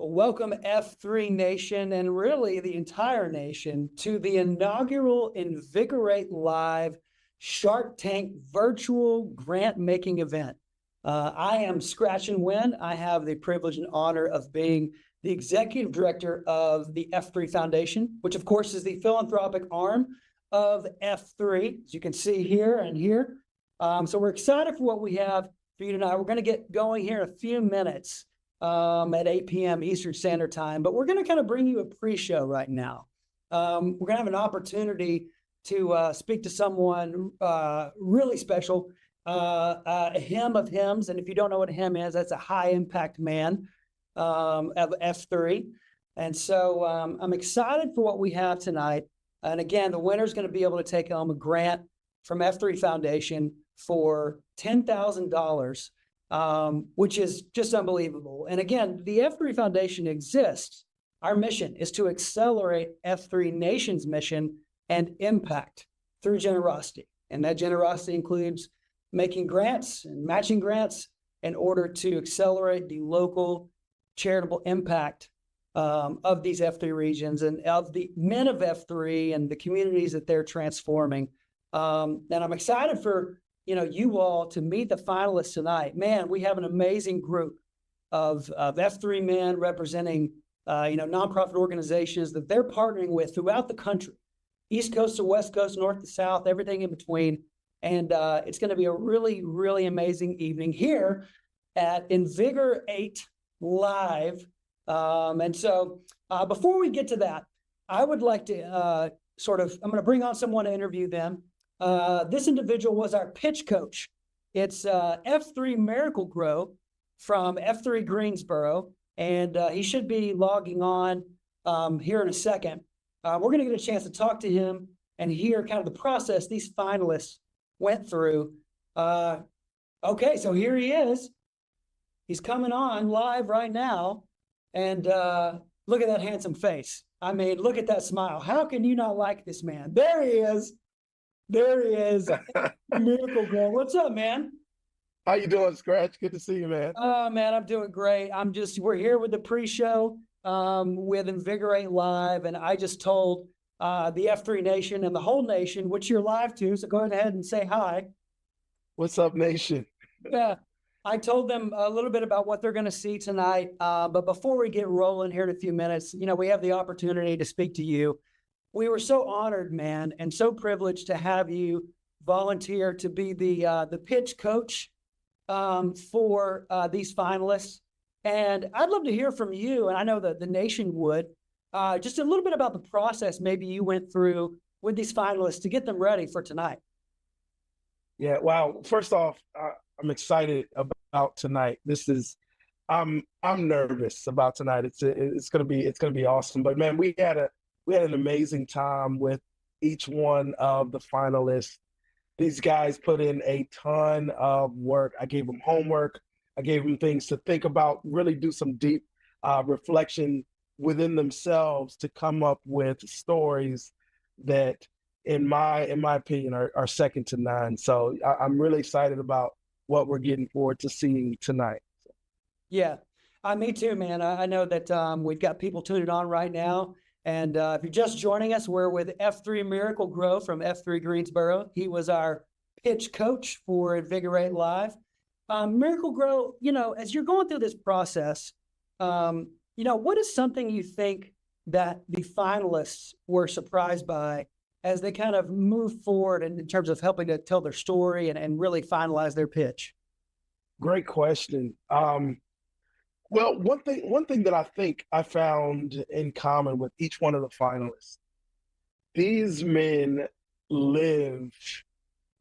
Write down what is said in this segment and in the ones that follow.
Welcome F3 Nation and really the entire nation to the inaugural Invigor8 Live Shark Tank virtual grant making event. I am Scratch and Win. I have the privilege and honor of being the executive director of the F3 Foundation, which of course is the philanthropic arm of F3, as you can see here and here. So we're excited for what we have for you tonight. We're going to get going here in a few minutes. At 8 p.m. Eastern Standard Time, but we're going to kind of bring you a pre-show right now. We're going to have an opportunity to speak to someone really special, a hymn of hymns, and if you don't know what a hymn is, that's a high-impact man of F3. And so I'm excited for what we have tonight. And again, the winner is going to be able to take home a grant from F3 Foundation for $10,000. Which is just unbelievable. And again, the F3 Foundation exists. Our mission is to accelerate F3 Nation's mission and impact through generosity. And that generosity includes making grants and matching grants in order to accelerate the local charitable impact of these F3 regions and of the men of F3 and the communities that they're transforming. And I'm excited for you all to meet the finalists tonight. Man, we have an amazing group of F3 men representing, nonprofit organizations that they're partnering with throughout the country, East Coast to West Coast, North to South, everything in between. And it's going to be a really, really amazing evening here at Invigor8 Live. And so before we get to that, I would like to I'm going to bring on someone to interview them. This individual was our pitch coach. It's F3 Miracle Grow from F3 Greensboro, and he should be logging on here in a second. We're going to get a chance to talk to him and hear kind of the process these finalists went through. Okay, so here he is. He's coming on live right now, and look at that handsome face. I mean, look at that smile. How can you not like this man? There he is. There he is. Miracle Grow. What's up, man? How you doing, Scratch? Good to see you, man. Oh, man, I'm doing great. We're here with the pre-show with Invigor8 Live, and I just told the F3 Nation and the whole nation, which you're live to, so go ahead and say hi. What's up, nation? Yeah, I told them a little bit about what they're going to see tonight, but before we get rolling here in a few minutes, we have the opportunity to speak to you. We were so honored, man, and so privileged to have you volunteer to be the pitch coach for these finalists. And I'd love to hear from you, and I know that the nation would, just a little bit about the process maybe you went through with these finalists to get them ready for tonight. Yeah, wow. First off, I'm excited about tonight. I'm nervous about tonight. It's gonna be awesome. But man, we had an amazing time with each one of the finalists. These guys put in a ton of work. I gave them homework. I gave them things to think about, really do some deep reflection within themselves to come up with stories that, in my opinion, are second to none. So I'm really excited about what we're getting forward to seeing tonight. Yeah, me too, man. I know that we've got people tuning on right now. And if you're just joining us, we're with F3 Miracle Grow from F3 Greensboro. He was our pitch coach for Invigor8 Live. Miracle Grow, as you're going through this process, what is something you think that the finalists were surprised by as they kind of move forward in terms of helping to tell their story and really finalize their pitch? Great question. Well, one thing that I think I found in common with each one of the finalists, these men live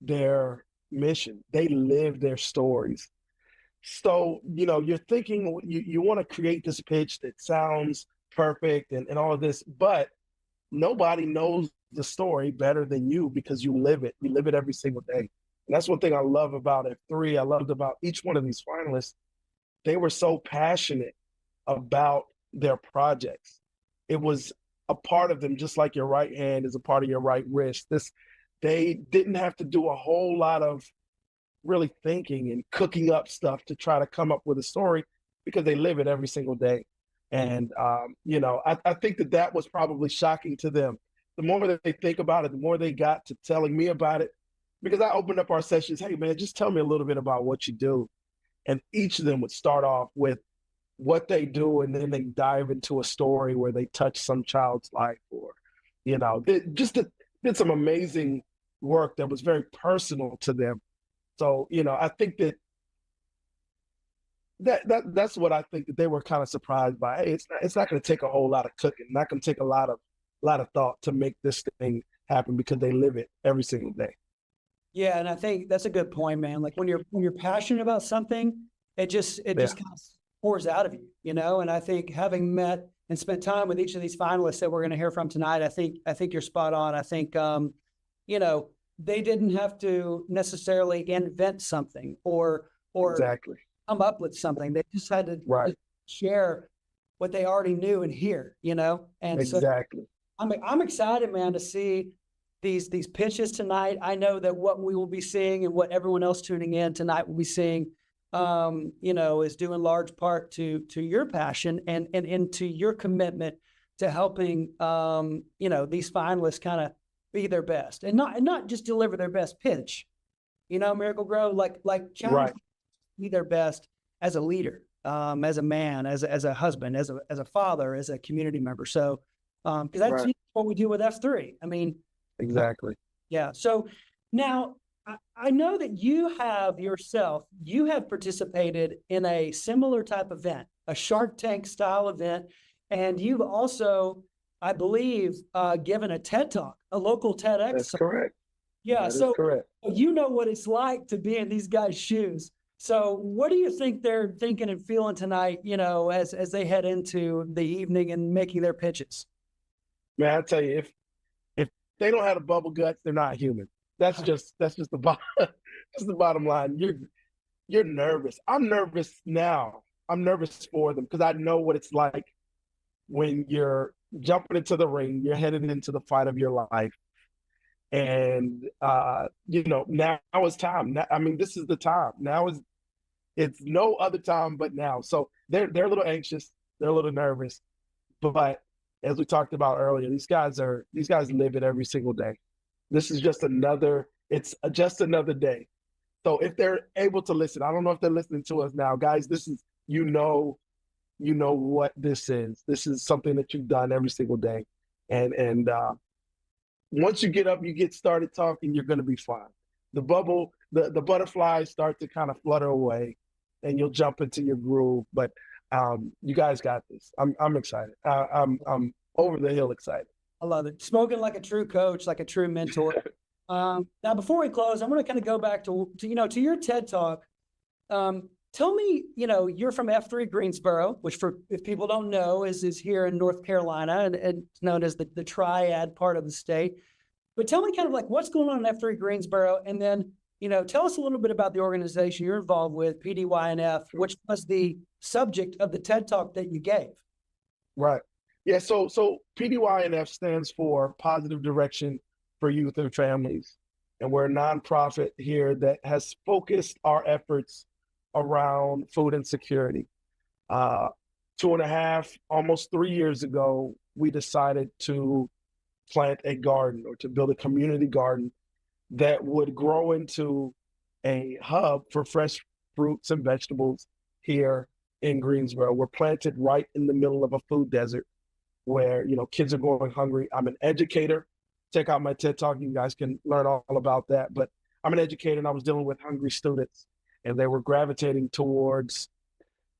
their mission. They live their stories. So, you're thinking you want to create this pitch that sounds perfect and all of this, but nobody knows the story better than you because you live it. You live it every single day. And that's one thing I love about F3. I loved about each one of these finalists. They were so passionate about their projects. It was a part of them, just like your right hand is a part of your right wrist. They didn't have to do a whole lot of really thinking and cooking up stuff to try to come up with a story because they live it every single day. And, I think that was probably shocking to them. The more that they think about it, the more they got to telling me about it, because I opened up our sessions. Hey, man, just tell me a little bit about what you do. And each of them would start off with what they do, and then they dive into a story where they touch some child's life, or, did some amazing work that was very personal to them. So, I think that's what I think that they were kind of surprised by. Hey, it's not going to take a whole lot of cooking, not going to take a lot of thought to make this thing happen, because they live it every single day. Yeah, and I think that's a good point, man. Like when you're passionate about something, it just kind of pours out of you, And I think having met and spent time with each of these finalists that we're going to hear from tonight, I think you're spot on. I think they didn't have to necessarily invent something or Exactly. come up with something. They just had to Right. share what they already knew and hear, And so Exactly. I'm excited, man, to see these pitches tonight. I know that what we will be seeing and what everyone else tuning in tonight will be seeing, is due in large part to your passion and to your commitment to helping, these finalists kind of be their best and not just deliver their best pitch, Miracle Grow, like challenge Right. be their best as a leader, as a man, as a husband, as a father, as a community member. So, because that's Right. what we do with F3. I mean, Exactly. yeah. So now I know that you have participated in a similar type event, a Shark Tank style event, and you've also, I believe, given a TED Talk, a local TEDx. That's correct. Yeah. That is So correct. you know what it's like to be in these guys' shoes. So what do you think they're thinking and feeling tonight, as they head into the evening and making their pitches? Man, I tell you, if they don't have the bubble guts, they're not human. That's just the bottom that's the bottom line. You're nervous. I'm nervous now. I'm nervous for them, because I know what it's like when you're jumping into the ring, you're headed into the fight of your life. And now is time. Now, I mean, this is the time. It's no other time but now. So they're a little anxious, they're a little nervous. But as we talked about earlier, these guys live it every single day. This is it's just another day. So if they're able to listen, I don't know if they're listening to us now, guys. This is, what this is. This is something that you've done every single day. And once you get up, you get started talking, you're going to be fine. The butterflies start to kind of flutter away, and you'll jump into your groove. But you guys got this. I'm excited. I'm over the hill excited. I love it. Spoken like a true coach, like a true mentor. Now, before we close, I'm going to kind of go back to your TED Talk. Tell me, you're from F3 Greensboro, which, if people don't know, is here in North Carolina, and it's known as the triad part of the state. But tell me kind of like what's going on in F3 Greensboro, and then, tell us a little bit about the organization you're involved with, PDYNF, which was the subject of the TED Talk that you gave. Right. Yeah. So PDYNF stands for Positive Direction for Youth and Families. And we're a nonprofit here that has focused our efforts around food insecurity. 2.5, almost 3 years ago, we decided to plant a garden, or to build a community garden that would grow into a hub for fresh fruits and vegetables here in Greensboro. We're planted right in the middle of a food desert where, kids are going hungry. I'm an educator. Check out my TED Talk. You guys can learn all about that. But I'm an educator, and I was dealing with hungry students, and they were gravitating towards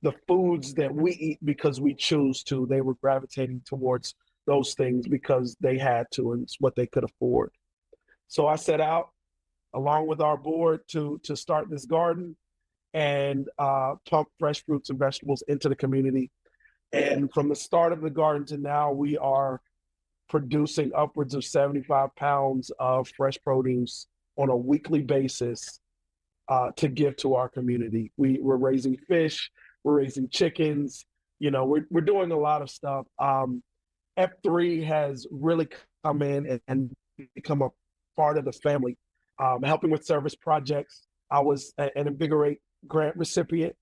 the foods that we eat because we choose to. They were gravitating towards those things because they had to, and it's what they could afford. So I set out along with our board to start this garden and pump fresh fruits and vegetables into the community. And from the start of the garden to now, we are producing upwards of 75 pounds of fresh produce on a weekly basis to give to our community. We're raising fish, we're raising chickens, we're doing a lot of stuff. F3 has really come in and become a part of the family, helping with service projects. I was an Invigor8 grant recipient.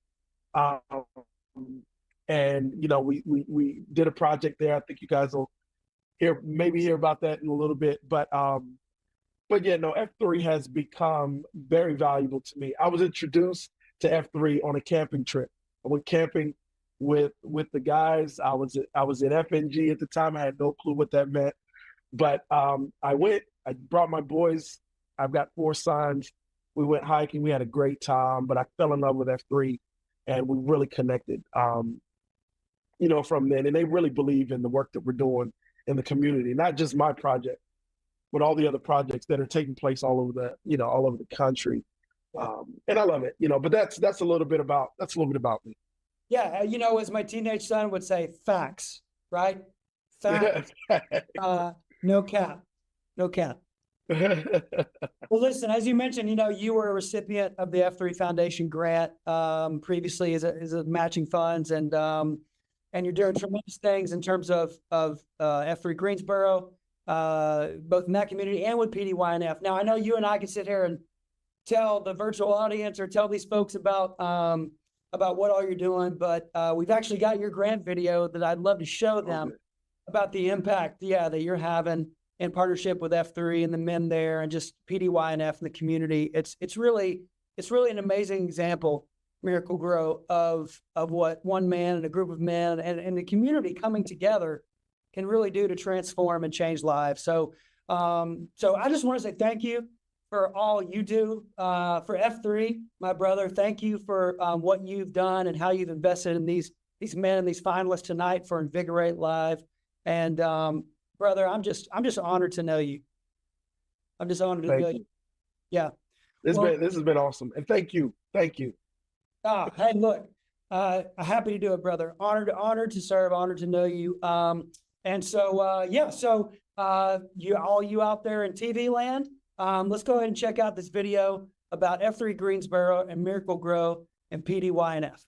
And we did a project there. I think you guys will hear about that in a little bit. But yeah, no, F3 has become very valuable to me. I was introduced to F3 on a camping trip. I went camping with the guys. I was in FNG at the time. I had no clue what that meant, but I brought my boys. I've got 4 sons. We went hiking. We had a great time, but I fell in love with F3 and we really connected, from then. And they really believe in the work that we're doing in the community, not just my project, but all the other projects that are taking place all over the country. And I love it, but that's a little bit about me. Yeah. As my teenage son would say, facts, right? Facts. No cap. No cap. Well, listen, as you mentioned, you were a recipient of the F3 Foundation grant previously as a matching funds, and you're doing tremendous things in terms of F3 Greensboro, both in that community and with PDYNF. Now, I know you and I can sit here and tell the virtual audience or tell these folks about what all you're doing, but we've actually got your grant video that I'd love to show them about the impact, that you're having in partnership with F3 and the men there, and just PDYNF and the community. It's really an amazing example, Miracle Grow, of what one man and a group of men and the community coming together can really do to transform and change lives. So I just want to say thank you for all you do for F3, my brother. Thank you for what you've done and how you've invested in these men and these finalists tonight for Invigor8 Live. And brother, I'm just honored to know you. I'm just honored to know you. Yeah. This has been awesome. And thank you. Hey, look, happy to do it, brother. Honored to serve, honored to know you. And so, you out there in TV land, let's go ahead and check out this video about F3 Greensboro and Miracle Grow and PDYNF.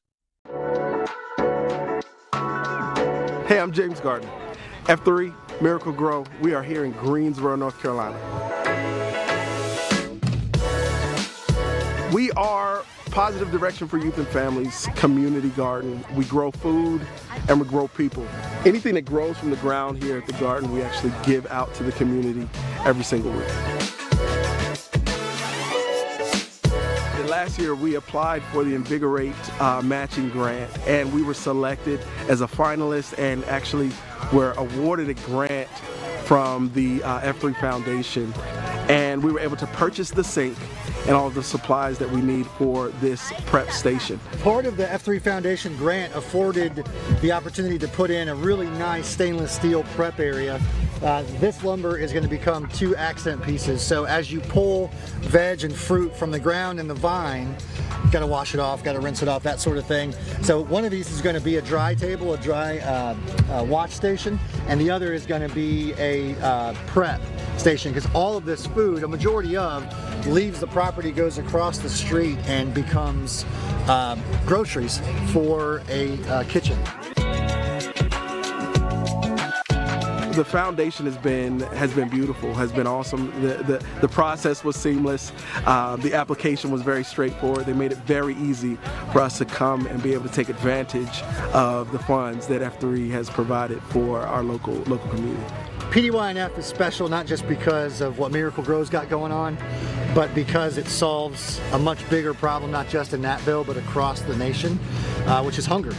Hey, I'm James Garden. F3, Miracle Grow. We are here in Greensboro, North Carolina. We are Positive Direction for Youth and Families Community Garden. We grow food and we grow people. Anything that grows from the ground here at the garden, we actually give out to the community every single week. Last year, we applied for the Invigor8 matching grant, and we were selected as a finalist and actually were awarded a grant from the F3 Foundation. And we were able to purchase the sink and all of the supplies that we need for this prep station. Part of the F3 Foundation grant afforded the opportunity to put in a really nice stainless steel prep area. This lumber is going to become 2 accent pieces. So as you pull veg and fruit from the ground and the vine, you got to wash it off, got to rinse it off, that sort of thing. So one of these is going to be a dry table, a dry watch station, and the other is going to be a prep station, because all of this food, a majority of, leaves the property, goes across the street, and becomes groceries for a kitchen. The foundation has been beautiful, has been awesome. The process was seamless. The application was very straightforward. They made it very easy for us to come and be able to take advantage of the funds that F3 has provided for our local community. PDYNF is special not just because of what Miracle Grow's got going on, but because it solves a much bigger problem, not just in Natville, but across the nation, which is hunger.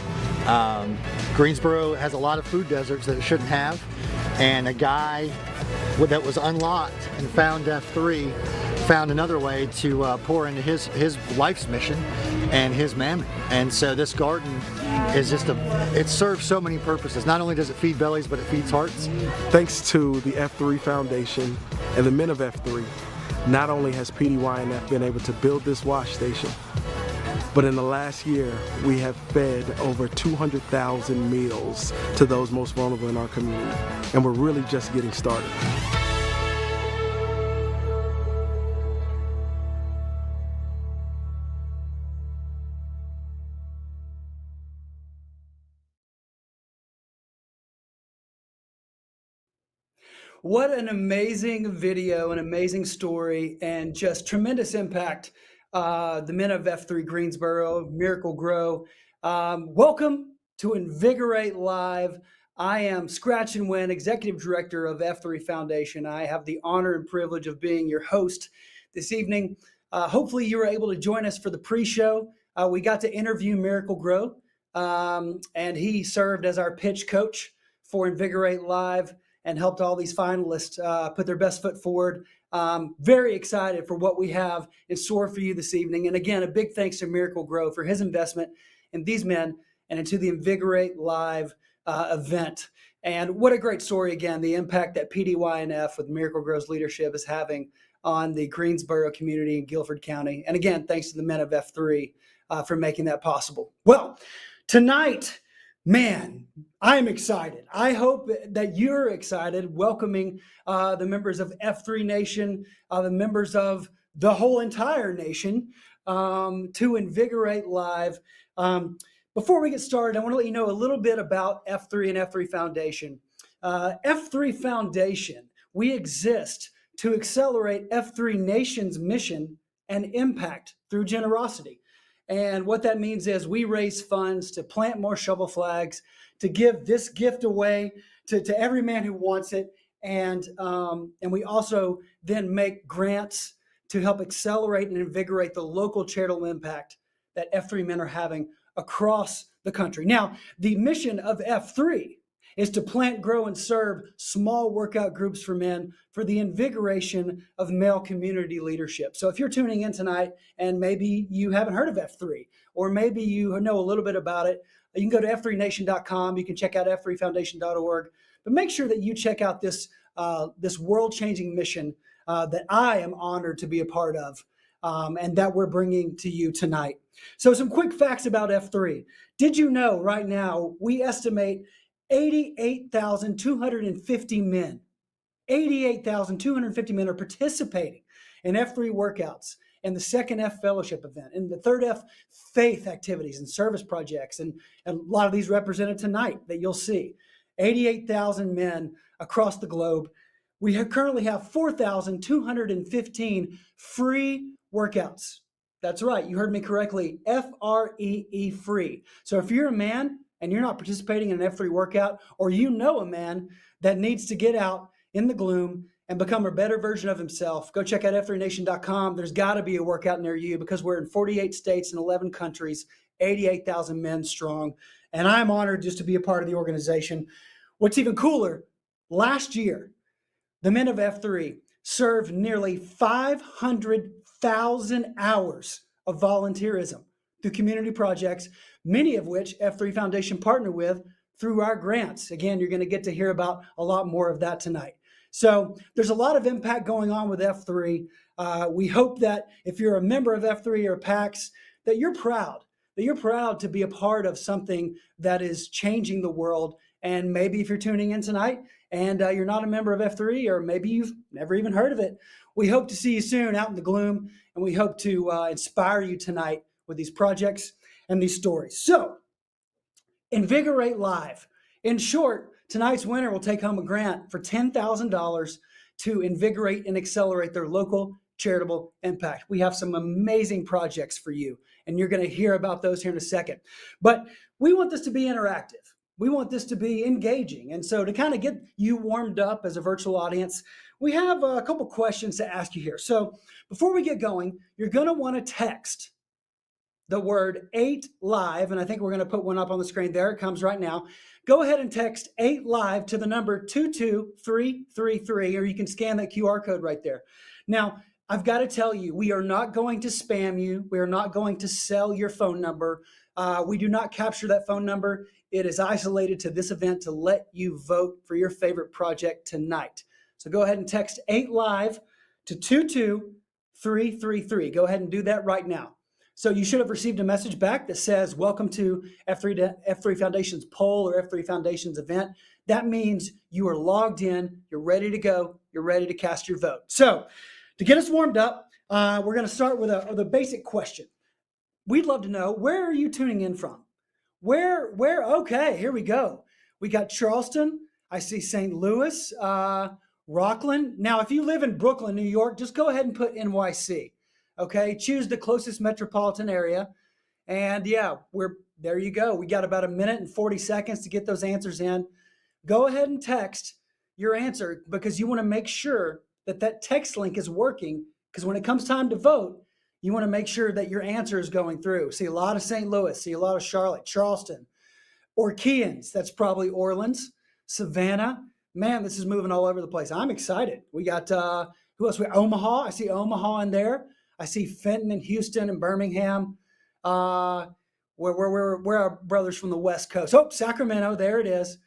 Greensboro has a lot of food deserts that it shouldn't have, and a guy that was unlocked and found F3 found another way to pour into his life's mission and his mammon. And so this garden is just it serves so many purposes. Not only does it feed bellies, but it feeds hearts. Thanks to the F3 Foundation and the men of F3, not only has PDYNF been able to build this wash station, but in the last year, we have fed over 200,000 meals to those most vulnerable in our community. And we're really just getting started. What an amazing video, an amazing story, and just tremendous impact. The men of F3 Greensboro, Miracle Grow. Welcome to Invigor8 Live. I am Scratch and Win, Executive Director of F3 Foundation. I have the honor and privilege of being your host this evening. Hopefully you were able to join us for the pre-show. We got to interview Miracle Grow, and he served as our pitch coach for Invigor8 Live and helped all these finalists put their best foot forward. Very excited for what we have in store for you this evening. And again, a big thanks to Miracle Grow for his investment in these men and into the Invigor8 Live event. And what a great story, again, the impact that PDYNF with Miracle Grow's leadership is having on the Greensboro community in Guilford County. And again, thanks to the men of F3 for making that possible. Well, tonight, man, I'm excited. I hope that you're excited welcoming the members of F3 Nation, the members of the whole entire nation to Invigor8 Live. Before we get started, I want to let you know a little bit about F3 and F3 Foundation. F3 Foundation, we exist to accelerate F3 Nation's mission and impact through generosity. And what that means is we raise funds to plant more shovel flags, to give this gift away to every man who wants it. And we also then make grants to help accelerate and invigorate the local charitable impact that F3 men are having across the country. Now, the mission of F3 is to plant, grow, and serve small workout groups for men for the invigoration of male community leadership. So if you're tuning in tonight and maybe you haven't heard of F3, or maybe you know a little bit about it, you can go to f3nation.com. You can check out f3foundation.org. But make sure that you check out this world-changing mission that I am honored to be a part of. And that we're bringing to you tonight. So some quick facts about F3. Did you know right now we estimate 88,250 men, 88,250 men are participating in F3 workouts and the second F fellowship event and the third F faith activities and service projects. And a lot of these represented tonight that you'll see. 88,000 men across the globe. We currently have 4,215 free workouts. That's right. You heard me correctly. F-R-E-E free. So if you're a man and you're not participating in an F3 workout, or you know a man that needs to get out in the gloom and become a better version of himself, go check out f3nation.com. There's got to be a workout near you because we're in 48 states and 11 countries, 88,000 men strong. And I'm honored just to be a part of the organization. What's even cooler, last year, the men of F3 served nearly 500,000 hours of volunteerism through community projects, many of which F3 Foundation partnered with through our grants. Again, you're going to get to hear about a lot more of that tonight. So there's a lot of impact going on with F3. We hope that if you're a member of F3 or PAX, that you're proud to be a part of something that is changing the world. And maybe if you're tuning in tonight and you're not a member of F3, or maybe you've never even heard of it, we hope to see you soon out in the gloom, and we hope to inspire you tonight with these projects and these stories. So, Invigor8 Live. In short, tonight's winner will take home a grant for $10,000 to invigorate and accelerate their local charitable impact. We have some amazing projects for you, and you're going to hear about those here in a second. But we want this to be interactive. We want this to be engaging. And so to kind of get you warmed up as a virtual audience, we have a couple questions to ask you here. So before we get going, you're going to want to text the word 8 live, and I think we're going to put one up on the screen there. It comes right now. Go ahead and text 8 live to the number 22333, or you can scan that QR code right there. Now, I've got to tell you, we are not going to spam you. We are not going to sell your phone number. We do not capture that phone number. It is isolated to this event to let you vote for your favorite project tonight. So go ahead and text 8 live to 22333. Go ahead and do that right now. So you should have received a message back that says, welcome to F3 Foundation's poll or F3 Foundation's event. That means you are logged in, you're ready to go, you're ready to cast your vote. So to get us warmed up, we're going to start with a basic question. We'd love to know, where are you tuning in from? Where? Okay, here we go. We got Charleston. I see St. Louis, Rockland. Now, if you live in Brooklyn, New York, just go ahead and put NYC. Okay, choose the closest metropolitan area. And yeah, we're There you go. We got about 1:40 to get those answers in. Go ahead and text your answer because you want to make sure that that text link is working, because when it comes time to vote, you want to make sure that your answer is going through. See a lot of St. Louis, see a lot of Charlotte, Charleston, Orkeans, that's probably Orleans, Savannah. Man, this is moving all over the place. I'm excited. We got, who else? We Omaha. I see Omaha in there. I see Fenton and Houston and Birmingham. Where our brothers from the West Coast. Oh, Sacramento, there it is.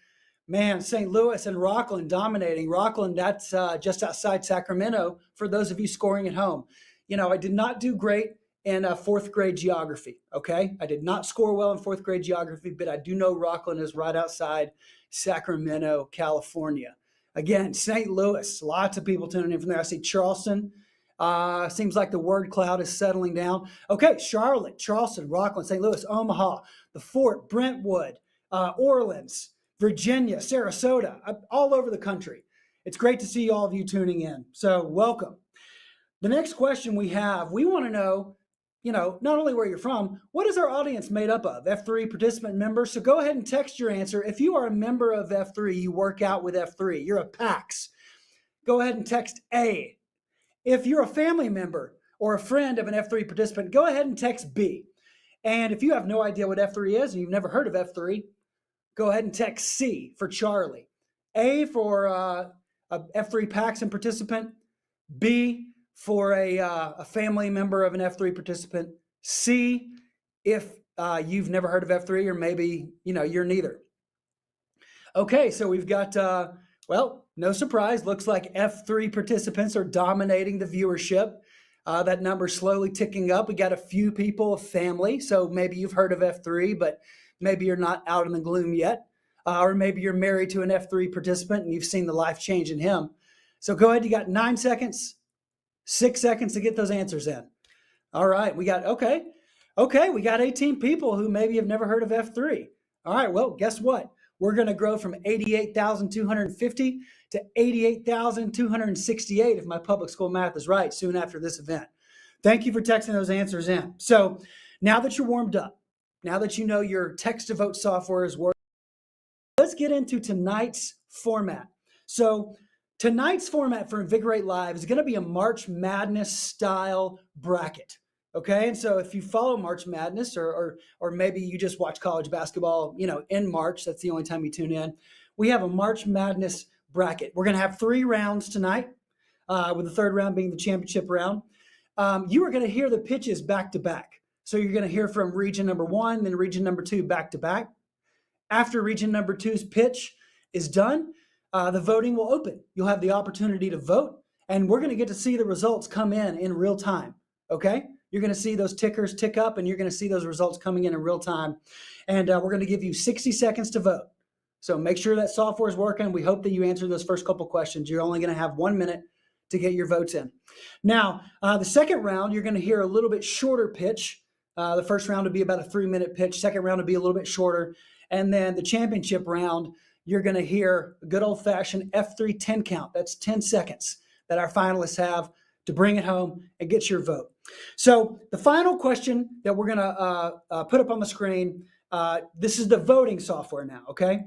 Man, St. Louis and Rockland dominating. Rockland, that's just outside Sacramento for those of you scoring at home. You know, I did not do great in fourth grade geography, okay? I did not score well in fourth grade geography, but I do know Rockland is right outside Sacramento, California. Again, St. Louis, lots of people tuning in from there. I see Charleston. Seems like the word cloud is settling down. Okay, Charlotte, Charleston, Rockland, St. Louis, Omaha, the Fort, Brentwood, Orleans, Virginia, Sarasota, all over the country. It's great to see all of you tuning in. So welcome. The next question we have, we want to know, you know, not only where you're from, what is our audience made up of? F3 participant members. So go ahead and text your answer. If you are a member of F3, you work out with F3, you're a PAX, go ahead and text A. If you're a family member or a friend of an F3 participant, go ahead and text B. And if you have no idea what F3 is and you've never heard of F3, go ahead and text C for Charlie. A for a F3 PAX and participant. B for a family member of an F3 participant. C if you've never heard of F3 or maybe, you know, you're neither. Okay, so we've got, well, no surprise. Looks like F3 participants are dominating the viewership. That number's slowly ticking up. We got a few people of family, so maybe you've heard of F3, but maybe you're not out in the gloom yet. Or maybe you're married to an F3 participant and you've seen the life change in him. So go ahead, you got 9 seconds, 6 seconds to get those answers in. All right, we got, okay, we got 18 people who maybe have never heard of F3. All right, well, guess what? We're going to grow from 88,250 to 88,268 if my public school math is right soon after this event. Thank you for texting those answers in. So now that you're warmed up, now that you know your text-to-vote software is working, let's get into tonight's format. So tonight's format for Invigor8 Live is going to be a March Madness style bracket. Okay, and so if you follow March Madness or maybe you just watch college basketball, you know, in March, that's the only time you tune in, we have a March Madness bracket. We're going to have 3 rounds tonight, with the third round being the championship round. You are going to hear the pitches back to back. So you're going to hear from region number 1, then region number 2 back to back. After region number 2's pitch is done, the voting will open. You'll have the opportunity to vote, and we're going to get to see the results come in real time, okay? You're going to see those tickers tick up, and you're going to see those results coming in real time. And we're going to give you 60 seconds to vote. So make sure that software is working. We hope that you answer those first couple questions. You're only going to have 1 minute to get your votes in. Now, the second round, you're going to hear a little bit shorter pitch. The first round will be about a 3-minute pitch. Second round will be a little bit shorter. And then the championship round, you're going to hear a good old-fashioned F3 10 count. That's 10 seconds that our finalists have to bring it home and get your vote. So the final question that we're going to put up on the screen, this is the voting software now, okay?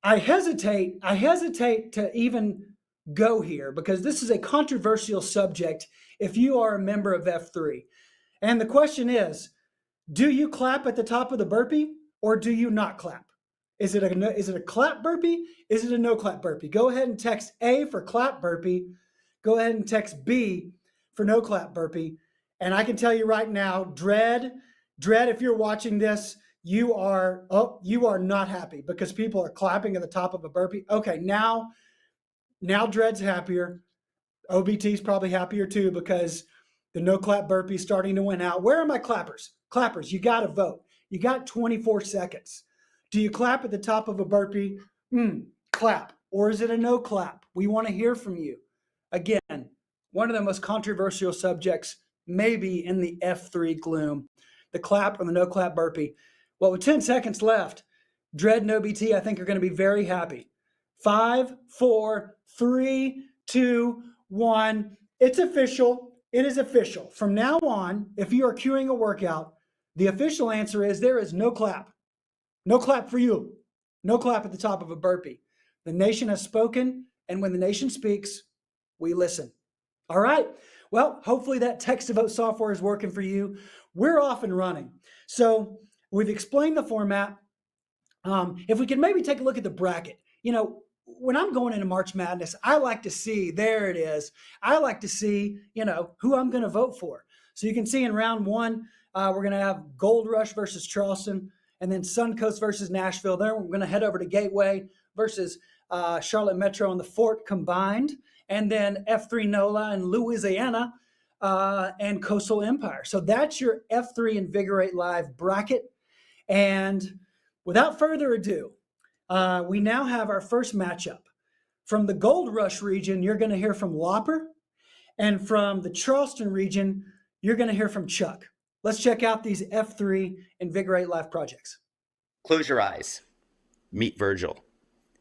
I hesitate to even go here because this is a controversial subject if you are a member of F3. And the question is, do you clap at the top of the burpee or do you not clap? Is it a clap burpee? Is it a no clap burpee? Go ahead and text A for clap burpee. Go ahead and text B for no clap burpee. And I can tell you right now, Dread, if you're watching this, you are not happy because people are clapping at the top of a burpee. Okay, now Dread's happier. OBT's probably happier too because the no clap burpee is starting to win out. Where are my clappers? Clappers, you got to vote. You got 24 seconds. Do you clap at the top of a burpee? Clap. Or is it a no clap? We want to hear from you. Again, one of the most controversial subjects maybe in the F3 gloom, the clap or the no clap burpee. Well, with 10 seconds left, Dread and OBT, I think, are going to be very happy. 5, 4, 3, 2, 1. It's official. It is official. From now on, if you are queuing a workout, The official answer is there is no clap. No clap for you. No clap at the top of a burpee. The nation has spoken, and when the nation speaks, we listen. All right. Well, hopefully that text to vote software is working for you. We're off and running. So we've explained the format. If we could maybe take a look at the bracket. When I'm going into March Madness, I like to see, there it is. I like to see, who I'm going to vote for. So you can see in round one, we're going to have Gold Rush versus Charleston, and then Suncoast versus Nashville. Then we're going to head over to Gateway versus Charlotte Metro and the Fort combined, and then F3 NOLA and Louisiana and Coastal Empire. So that's your F3 Invigor8 Live bracket. And without further ado, we now have our first matchup. From the Gold Rush region, you're going to hear from Whopper. And from the Charleston region, you're going to hear from Chuck. Let's check out these F3 Invigor8 Live projects. Close your eyes. Meet Virgil.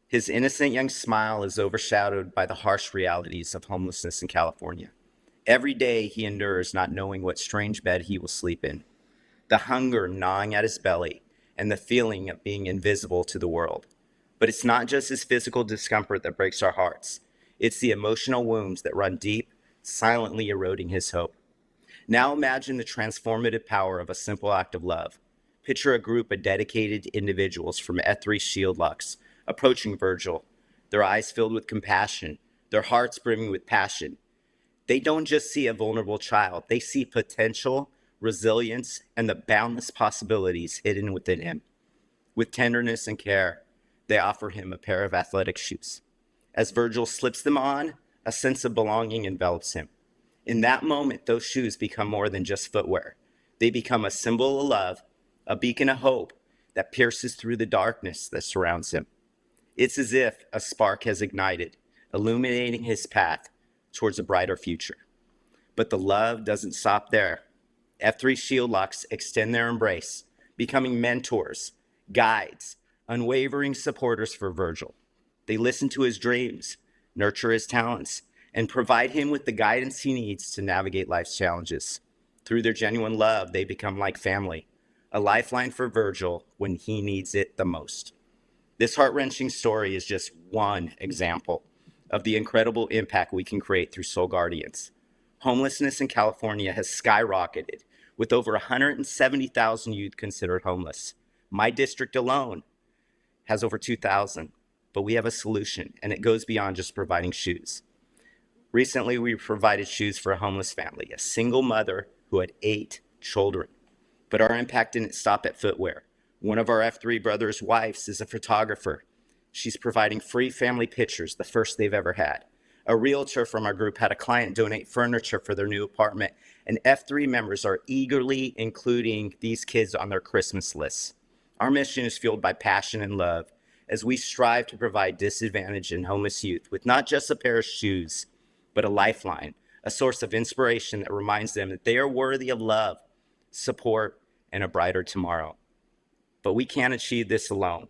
His innocent young smile is overshadowed by the harsh realities of homelessness in California. Every day he endures not knowing what strange bed he will sleep in, the hunger gnawing at his belly, and the feeling of being invisible to the world. But it's not just his physical discomfort that breaks our hearts. It's the emotional wounds that run deep, silently eroding his hope. Now imagine the transformative power of a simple act of love. Picture a group of dedicated individuals from F3 Shield Lux approaching Virgil, their eyes filled with compassion, their hearts brimming with passion. They don't just see a vulnerable child, they see potential, resilience, and the boundless possibilities hidden within him. With tenderness and care, they offer him a pair of athletic shoes. As Virgil slips them on, a sense of belonging envelops him. In that moment, those shoes become more than just footwear. They become a symbol of love, a beacon of hope that pierces through the darkness that surrounds him. It's as if a spark has ignited, illuminating his path towards a brighter future. But the love doesn't stop there. F3 Shield Lux extend their embrace, becoming mentors, guides, unwavering supporters for Virgil. They listen to his dreams, nurture his talents, and provide him with the guidance he needs to navigate life's challenges. Through their genuine love, they become like family, a lifeline for Virgil when he needs it the most. This heart-wrenching story is just one example of the incredible impact we can create through Soul Guardians. Homelessness in California has skyrocketed, with over 170,000 youth considered homeless. My district alone has over 2,000, but we have a solution, and it goes beyond just providing shoes. Recently, we provided shoes for a homeless family, a single mother who had 8 children. But our impact didn't stop at footwear. One of our F3 brothers' wives is a photographer. She's providing free family pictures, the first they've ever had. A realtor from our group had a client donate furniture for their new apartment, and F3 members are eagerly including these kids on their Christmas lists. Our mission is fueled by passion and love as we strive to provide disadvantaged and homeless youth with not just a pair of shoes, but a lifeline, a source of inspiration that reminds them that they are worthy of love, support, and a brighter tomorrow. But we can't achieve this alone.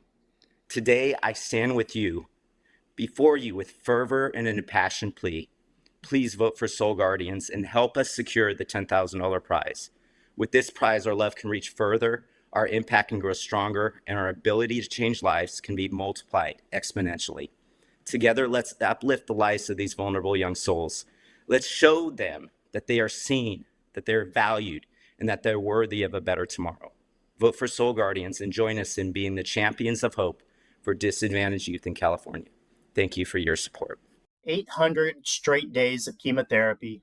Today, I stand with you, before you with fervor and an impassioned plea. Please vote for Soul Guardians and help us secure the $10,000 prize. With this prize, our love can reach further, our impact can grow stronger, and our ability to change lives can be multiplied exponentially. Together, let's uplift the lives of these vulnerable young souls. Let's show them that they are seen, that they're valued, and that they're worthy of a better tomorrow. Vote for Soul Guardians and join us in being the champions of hope for disadvantaged youth in California. Thank you for your support. 800 straight days of chemotherapy,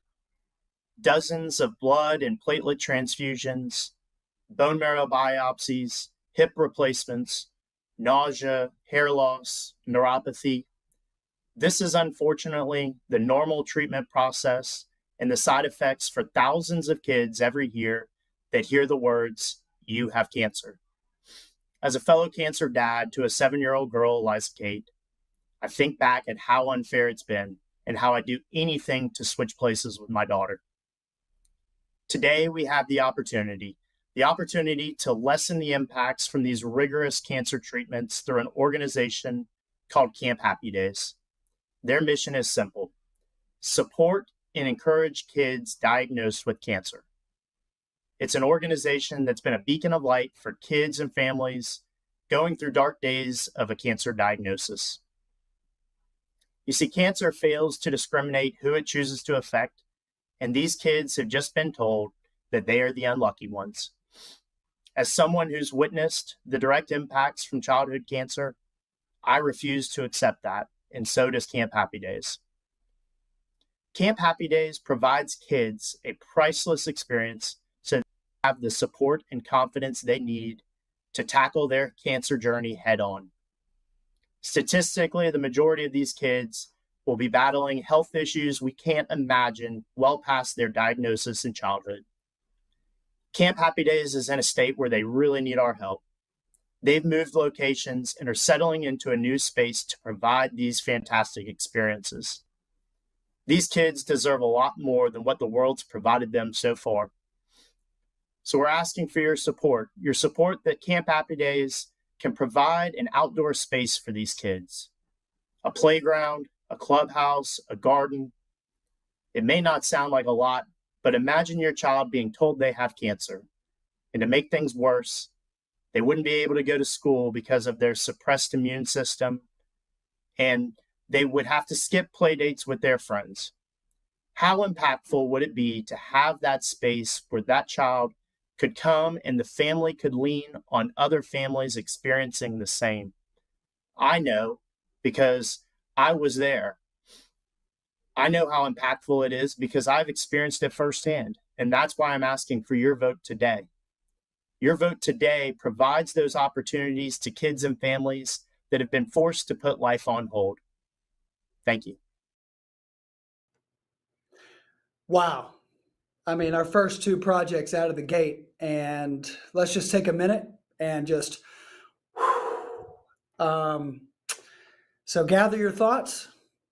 dozens of blood and platelet transfusions, bone marrow biopsies, hip replacements, nausea, hair loss, neuropathy. This is unfortunately the normal treatment process and the side effects for thousands of kids every year that hear the words, "You have cancer." As a fellow cancer dad to a 7-year-old girl, Eliza Kate, I think back at how unfair it's been and how I'd do anything to switch places with my daughter. Today, we have the opportunity to lessen the impacts from these rigorous cancer treatments through an organization called Camp Happy Days. Their mission is simple: support and encourage kids diagnosed with cancer. It's an organization that's been a beacon of light for kids and families going through dark days of a cancer diagnosis. You see, cancer fails to discriminate who it chooses to affect, and these kids have just been told that they are the unlucky ones. As someone who's witnessed the direct impacts from childhood cancer, I refuse to accept that, and so does Camp Happy Days. Camp Happy Days provides kids a priceless experience so they have the support and confidence they need to tackle their cancer journey head on. Statistically, the majority of these kids will be battling health issues we can't imagine well past their diagnosis in childhood. Camp Happy Days is in a state where they really need our help. They've moved locations and are settling into a new space to provide these fantastic experiences. These kids deserve a lot more than what the world's provided them so far. So we're asking for your support that Camp Happy Days can provide an outdoor space for these kids. A playground, a clubhouse, a garden. It may not sound like a lot, but imagine your child being told they have cancer. And to make things worse, they wouldn't be able to go to school because of their suppressed immune system, and they would have to skip play dates with their friends. How impactful would it be to have that space where that child could come and the family could lean on other families experiencing the same? I know because I was there. I know how impactful it is because I've experienced it firsthand, and that's why I'm asking for your vote today. Your vote today provides those opportunities to kids and families that have been forced to put life on hold. Thank you. Wow. I mean, our first two projects out of the gate, and let's just take a minute and just, so gather your thoughts.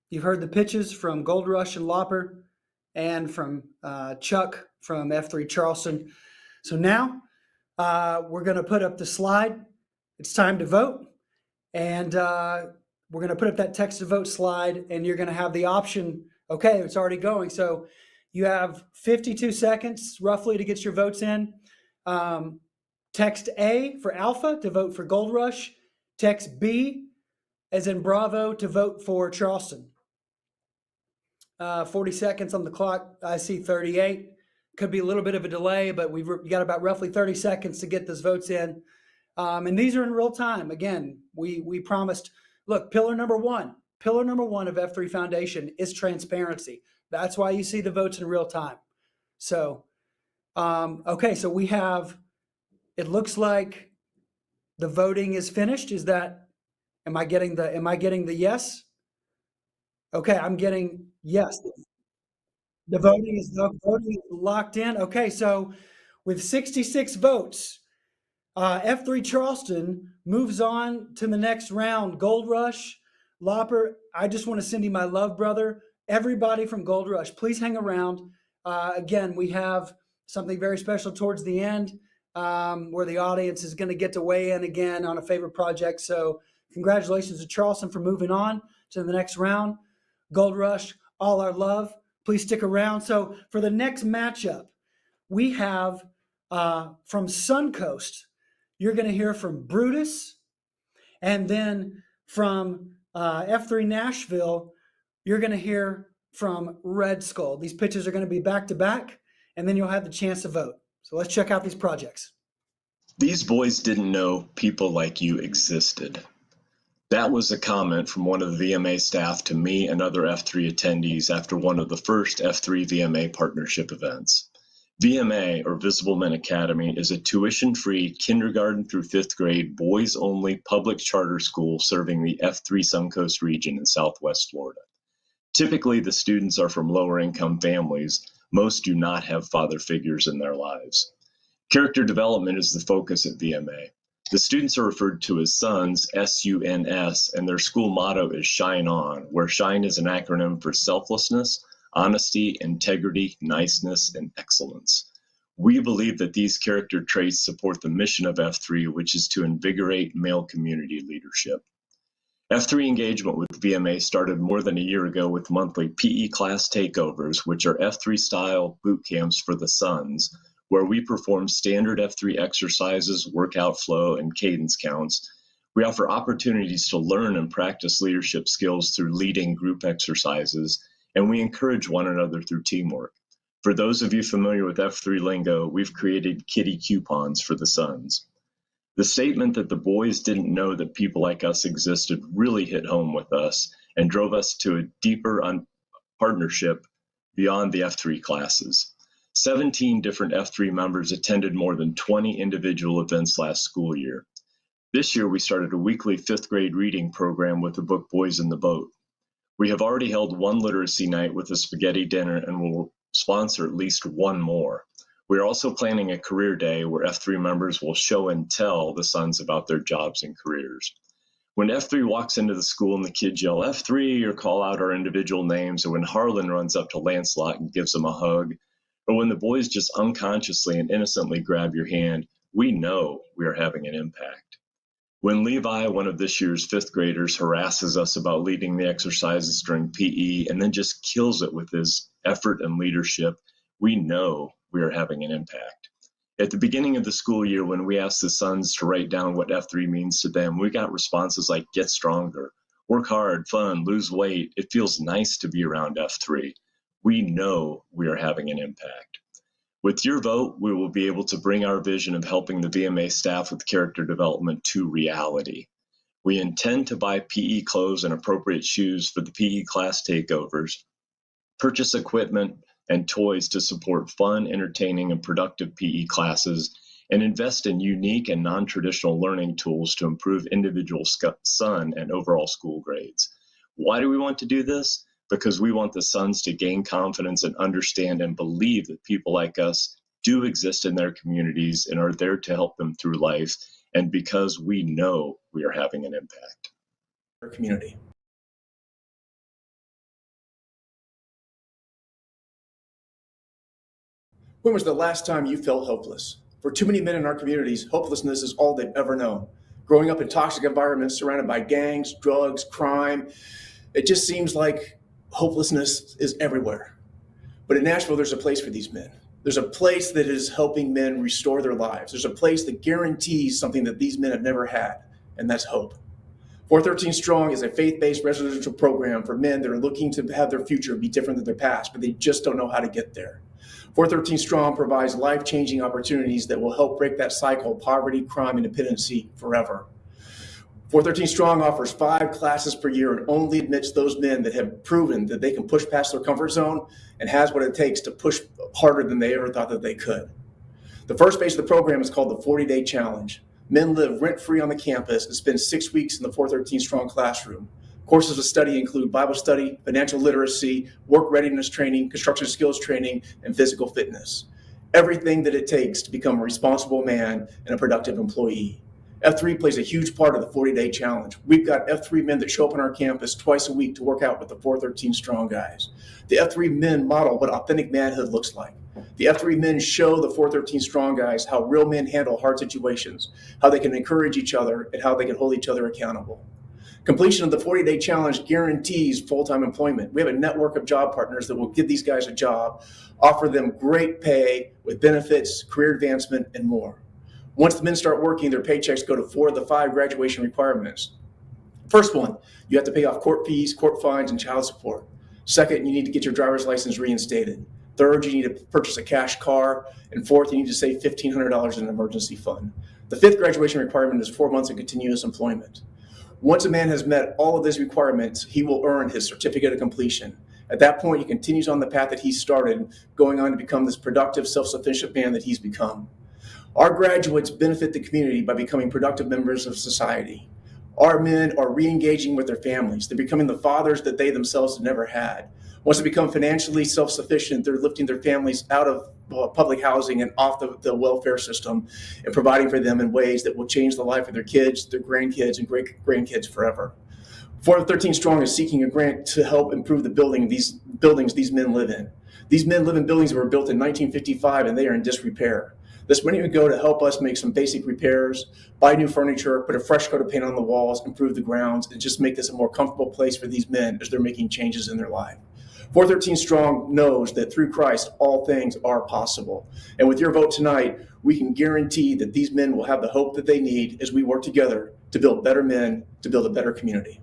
You've heard the pitches from Gold Rush and Lopper and from Chuck from F3 Charleston. So now we're going to put up the slide. It's time to vote. And we're going to put up that text to vote slide, and you're going to have the option. Okay, it's already going. So you have 52 seconds roughly to get your votes in. Text A for Alpha to vote for Gold Rush. Text B as in Bravo to vote for Charleston. 40 seconds on the clock. I see 38. Could be a little bit of a delay, but we've got about roughly 30 seconds to get those votes in. And these are in real time. Again, we promised, look, pillar number one of F3 Foundation is transparency. That's why you see the votes in real time. So, okay, so we have, it looks like the voting is finished. Is that, am I getting the yes? Okay, I'm getting yes. The voting is locked in. Okay, so with 66 votes, F3 Charleston moves on to the next round. Gold Rush, Lopper, I just want to send you my love, brother. Everybody from Gold Rush, please hang around. Again, we have something very special towards the end where the audience is going to get to weigh in again on a favorite project. So congratulations to Charleston for moving on to the next round. Gold Rush, all our love. Please stick around. So for the next matchup, we have from Suncoast, you're going to hear from Brutus. And then from F3 Nashville, you're going to hear from Red Skull. These pitches are going to be back to back, and then you'll have the chance to vote. So let's check out these projects. These boys didn't know people like you existed. That was a comment from one of the VMA staff to me and other F3 attendees after one of the first F3 VMA partnership events. VMA, or Visible Men Academy, is a tuition-free kindergarten through 5th grade, boys-only public charter school serving the F3 Suncoast region in Southwest Florida. Typically, the students are from lower-income families. Most do not have father figures in their lives. Character development is the focus at VMA. The students are referred to as SUNS, S-U-N-S, and their school motto is Shine On, where SHINE is an acronym for selflessness, honesty, integrity, niceness, and excellence. We believe that these character traits support the mission of F3, which is to invigorate male community leadership. F3 engagement with VMA started more than a year ago with monthly PE class takeovers, which are F3-style boot camps for the SUNS, where we perform standard F3 exercises, workout flow, and cadence counts. We offer opportunities to learn and practice leadership skills through leading group exercises, and we encourage one another through teamwork. For those of you familiar with F3 lingo, we've created kitty coupons for the sons. The statement that the boys didn't know that people like us existed really hit home with us and drove us to a deeper partnership beyond the F3 classes. 17 different F3 members attended more than 20 individual events last school year. This year, we started a weekly 5th grade reading program with the book Boys in the Boat. We have already held one literacy night with a spaghetti dinner and will sponsor at least one more. We are also planning a career day where F3 members will show and tell the sons about their jobs and careers. When F3 walks into the school and the kids yell F3 or call out our individual names, or when Harlan runs up to Lancelot and gives him a hug, or when the boys just unconsciously and innocently grab your hand, we know we are having an impact. When Levi, one of this year's 5th graders, harasses us about leading the exercises during PE and then just kills it with his effort and leadership, we know we are having an impact. At the beginning of the school year, when we asked the sons to write down what F3 means to them, we got responses like get stronger, work hard, fun, lose weight. It feels nice to be around F3. We know we are having an impact. With your vote, we will be able to bring our vision of helping the VMA staff with character development to reality. We intend to buy PE clothes and appropriate shoes for the PE class takeovers, purchase equipment and toys to support fun, entertaining, and productive PE classes, and invest in unique and non-traditional learning tools to improve individual son and overall school grades. Why do we want to do this? Because we want the sons to gain confidence and understand and believe that people like us do exist in their communities and are there to help them through life, and because we know we are having an impact. Our community. When was the last time you felt hopeless? For too many men in our communities, hopelessness is all they've ever known. Growing up in toxic environments surrounded by gangs, drugs, crime, it just seems like hopelessness is everywhere. But in Nashville, there's a place for these men. There's a place that is helping men restore their lives. There's a place that guarantees something that these men have never had, and that's hope. 413 Strong is a faith-based residential program for men that are looking to have their future be different than their past, but they just don't know how to get there. 413 Strong provides life-changing opportunities that will help break that cycle of poverty, crime, and dependency forever. 413 Strong offers 5 classes per year and only admits those men that have proven that they can push past their comfort zone and has what it takes to push harder than they ever thought that they could. The first phase of the program is called the 40-Day Challenge. Men live rent-free on the campus and spend 6 weeks in the 413 Strong classroom. Courses of study include Bible study, financial literacy, work readiness training, construction skills training, and physical fitness. Everything that it takes to become a responsible man and a productive employee. F3 plays a huge part of the 40-Day Challenge. We've got F3 men that show up on our campus twice a week to work out with the 413 Strong guys. The F3 men model what authentic manhood looks like. The F3 men show the 413 Strong guys how real men handle hard situations, how they can encourage each other, and how they can hold each other accountable. Completion of the 40-Day Challenge guarantees full-time employment. We have a network of job partners that will give these guys a job, offer them great pay with benefits, career advancement, and more. Once the men start working, their paychecks go to 4 of the 5 graduation requirements. First one, you have to pay off court fees, court fines, and child support. Second, you need to get your driver's license reinstated. Third, you need to purchase a cash car. And fourth, you need to save $1,500 in an emergency fund. The 5th graduation requirement is 4 months of continuous employment. Once a man has met all of these requirements, he will earn his certificate of completion. At that point, he continues on the path that he started, going on to become this productive, self-sufficient man that he's become. Our graduates benefit the community by becoming productive members of society. Our men are re-engaging with their families. They're becoming the fathers that they themselves have never had. Once they become financially self-sufficient, they're lifting their families out of public housing and off the welfare system and providing for them in ways that will change the life of their kids, their grandkids, and great-grandkids forever. 413 Strong is seeking a grant to help improve the buildings these men live in. These men live in buildings that were built in 1955 and they are in disrepair. This money would go to help us make some basic repairs, buy new furniture, put a fresh coat of paint on the walls, improve the grounds, and just make this a more comfortable place for these men as they're making changes in their life. 413 Strong knows that through Christ, all things are possible. And with your vote tonight, we can guarantee that these men will have the hope that they need as we work together to build better men, to build a better community.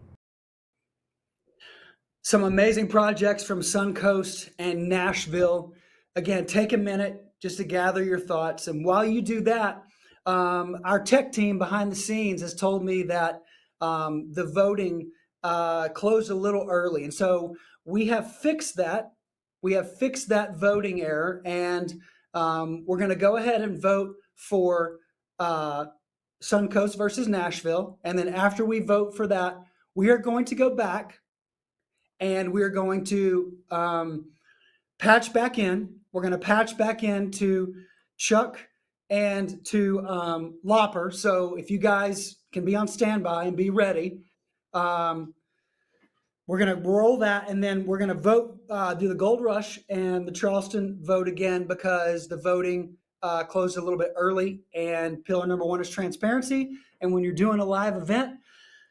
Some amazing projects from Suncoast and Nashville. Again, take a minute just to gather your thoughts. And while you do that, our tech team behind the scenes has told me that the voting closed a little early. And so we have fixed that. We have fixed that voting error. And we're going to go ahead and vote for Suncoast versus Nashville. And then after we vote for that, we are going to go back and we're going to patch back in. We're going to patch back in to Chuck and to Lopper. So if you guys can be on standby and be ready, we're going to roll that, and then we're going to vote, do the Gold Rush and the Charleston vote again because the voting closed a little bit early. And pillar number 1 is transparency. And when you're doing a live event,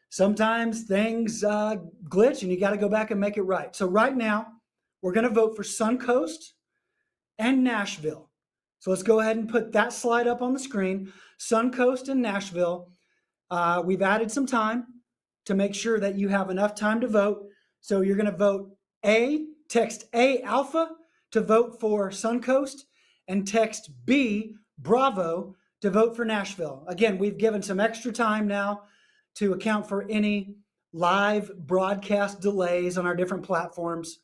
sometimes things glitch and you got to go back and make it right. So right now, we're going to vote for Suncoast and Nashville. So let's go ahead and put that slide up on the screen. Suncoast and Nashville. We've added some time to make sure that you have enough time to vote. So you're going to vote text A Alpha to vote for Suncoast, and text B Bravo to vote for Nashville. Again, we've given some extra time now to account for any live broadcast delays on our different platforms.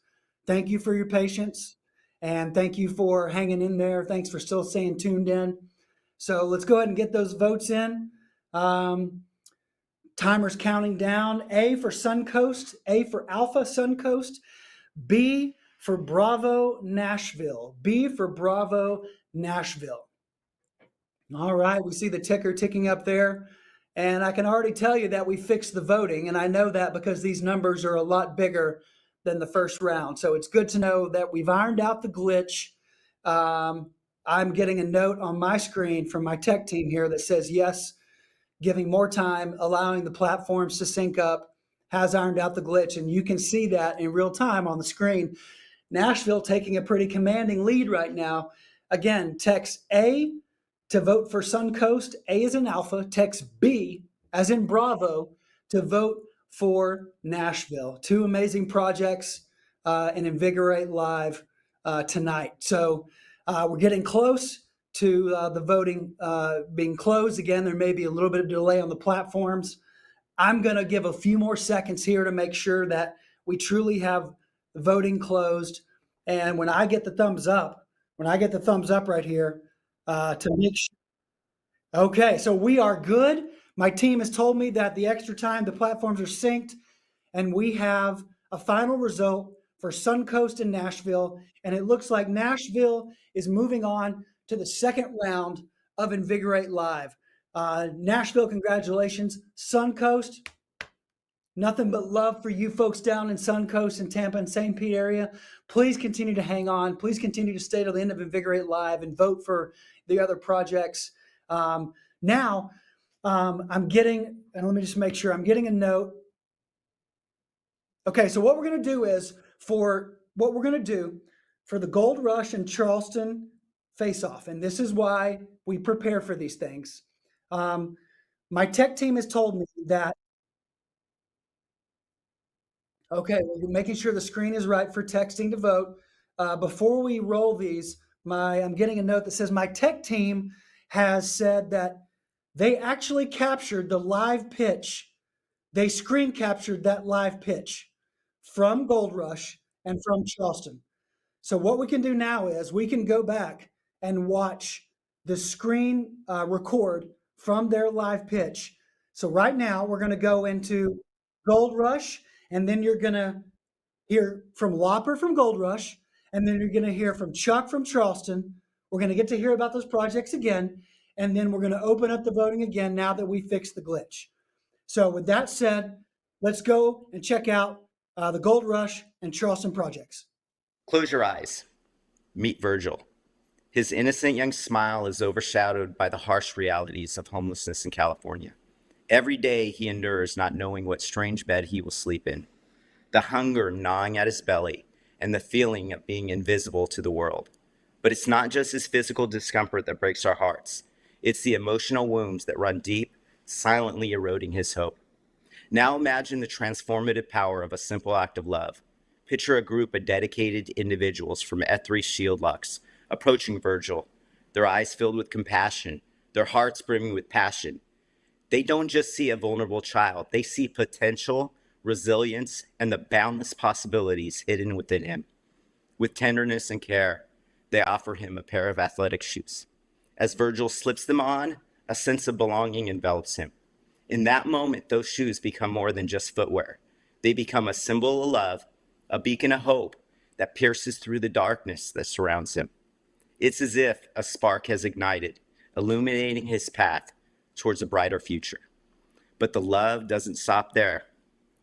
Thank you for your patience, and thank you for hanging in there. Thanks for still staying tuned in. So let's go ahead and get those votes in. Timer's counting down. A for Suncoast, A for Alpha Suncoast, B for Bravo Nashville, B for Bravo Nashville. All right, we see the ticker ticking up there. And I can already tell you that we fixed the voting. And I know that because these numbers are a lot bigger than the first round. So it's good to know that we've ironed out the glitch. I'm getting a note on my screen from my tech team here that says, yes, giving more time, allowing the platforms to sync up has ironed out the glitch. And you can see that in real time on the screen. Nashville taking a pretty commanding lead right now. Again, text A to vote for Suncoast, A as in Alpha, text B as in Bravo to vote for Nashville. Two amazing projects in Invigor8 Live tonight. So we're getting close to the voting being closed. Again, there may be a little bit of delay on the platforms. I'm going to give a few more seconds here to make sure that we truly have voting closed. And when I get the thumbs up, right here, to make sure. Okay, so we are good. My team has told me that the extra time, the platforms are synced, and we have a final result for Suncoast and Nashville. And it looks like Nashville is moving on to the second round of Invigor8 Live. Nashville, congratulations. Suncoast, nothing but love for you folks down in Suncoast and Tampa and St. Pete area. Please continue to hang on. Please continue to stay till the end of Invigor8 Live and vote for the other projects. Now, I'm getting, and let me just make sure, I'm getting a note. Okay, so what we're going to do is, for the Gold Rush and Charleston face-off, and this is why we prepare for these things. My tech team has told me that, okay, we're making sure the screen is right for texting to vote. Before we roll these, I'm getting a note that says my tech team has said that they actually captured the live pitch. They screen captured that live pitch from Gold Rush and from Charleston. So what we can do now is we can go back and watch the screen record from their live pitch. So right now we're going to go into Gold Rush, and then you're going to hear from Lopper from Gold Rush, and then you're going to hear from Chuck from Charleston. We're going to get to hear about those projects again, and then we're going to open up the voting again now that we fixed the glitch. So with that said, let's go and check out the Gold Rush and Charleston projects. Close your eyes. Meet Virgil. His innocent young smile is overshadowed by the harsh realities of homelessness in California. Every day he endures not knowing what strange bed he will sleep in, the hunger gnawing at his belly, and the feeling of being invisible to the world. But it's not just his physical discomfort that breaks our hearts. It's the emotional wounds that run deep, silently eroding his hope. Now imagine the transformative power of a simple act of love. Picture a group of dedicated individuals from F3 Shield Lux approaching Virgil, their eyes filled with compassion, their hearts brimming with passion. They don't just see a vulnerable child, they see potential, resilience, and the boundless possibilities hidden within him. With tenderness and care, they offer him a pair of athletic shoes. As Virgil slips them on, a sense of belonging envelops him. In that moment, those shoes become more than just footwear. They become a symbol of love, a beacon of hope that pierces through the darkness that surrounds him. It's as if a spark has ignited, illuminating his path towards a brighter future. But the love doesn't stop there.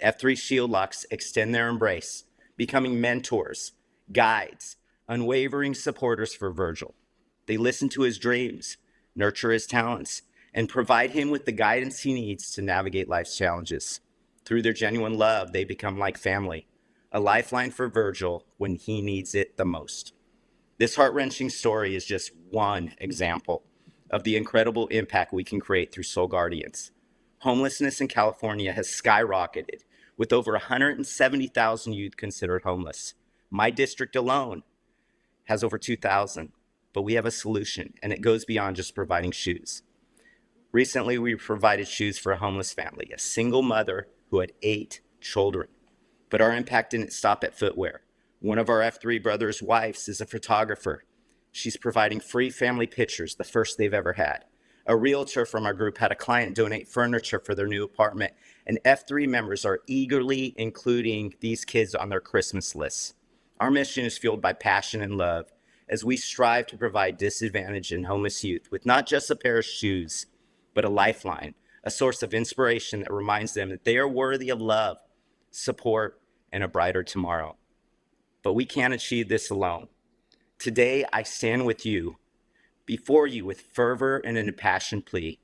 F3 Shield Lux extend their embrace, becoming mentors, guides, unwavering supporters for Virgil. They listen to his dreams, nurture his talents, and provide him with the guidance he needs to navigate life's challenges. Through their genuine love, they become like family, a lifeline for Virgil when he needs it the most. This heart-wrenching story is just one example of the incredible impact we can create through Soul Guardians. Homelessness in California has skyrocketed, with over 170,000 youth considered homeless. My district alone has over 2,000, but we have a solution, and it goes beyond just providing shoes. Recently, we provided shoes for a homeless family, a single mother who had 8 children. But our impact didn't stop at footwear. One of our F3 brothers' wives is a photographer. She's providing free family pictures, the first they've ever had. A realtor from our group had a client donate furniture for their new apartment, and F3 members are eagerly including these kids on their Christmas lists. Our mission is fueled by passion and love as we strive to provide disadvantaged and homeless youth with not just a pair of shoes, but a lifeline, a source of inspiration that reminds them that they are worthy of love, support, and a brighter tomorrow. But we can't achieve this alone. Today, I stand with you, before you with fervor and an impassioned plea.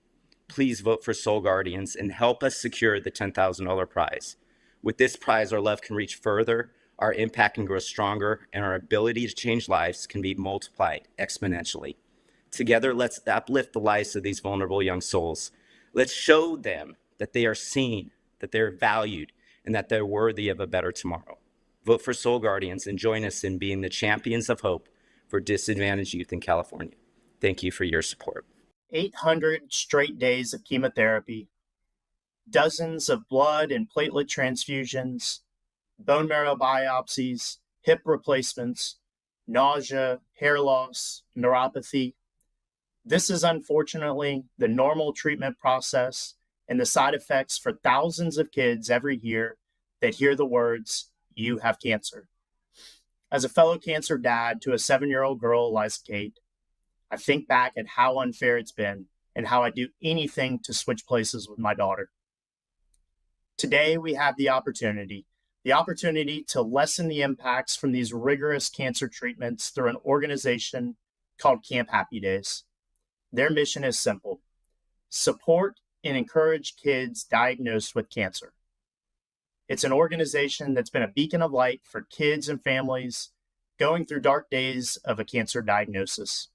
Please vote for Soul Guardians and help us secure the $10,000 prize. With this prize, our love can reach further, our impact can grow stronger, and our ability to change lives can be multiplied exponentially. Together, let's uplift the lives of these vulnerable young souls. Let's show them that they are seen, that they're valued, and that they're worthy of a better tomorrow. Vote for Soul Guardians and join us in being the champions of hope for disadvantaged youth in California. Thank you for your support. 800 straight days of chemotherapy, dozens of blood and platelet transfusions, bone marrow biopsies, hip replacements, nausea, hair loss, neuropathy. This is unfortunately the normal treatment process and the side effects for thousands of kids every year that hear the words, "You have cancer." As a fellow cancer dad to a 7-year-old girl, Eliza Kate, I think back at how unfair it's been and how I'd do anything to switch places with my daughter. Today, we have the opportunity to lessen the impacts from these rigorous cancer treatments through an organization called Camp Happy Days. Their mission is simple: support and encourage kids diagnosed with cancer. It's an organization that's been a beacon of light for kids and families going through dark days of a cancer diagnosis.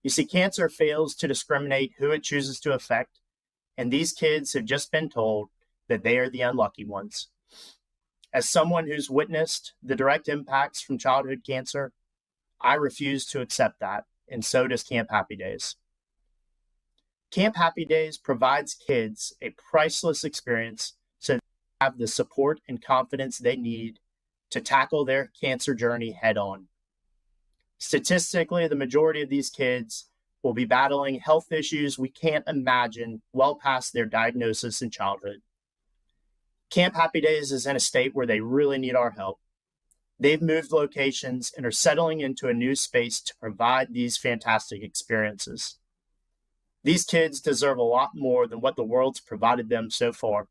You see, cancer fails to discriminate who it chooses to affect, and these kids have just been told that they are the unlucky ones. As someone who's witnessed the direct impacts from childhood cancer, I refuse to accept that, and so does Camp Happy Days. Camp Happy Days provides kids a priceless experience so they have the support and confidence they need to tackle their cancer journey head on. Statistically, the majority of these kids will be battling health issues we can't imagine well past their diagnosis in childhood. Camp Happy Days is in a state where they really need our help. They've moved locations and are settling into a new space to provide these fantastic experiences. These kids deserve a lot more than what the world's provided them so far.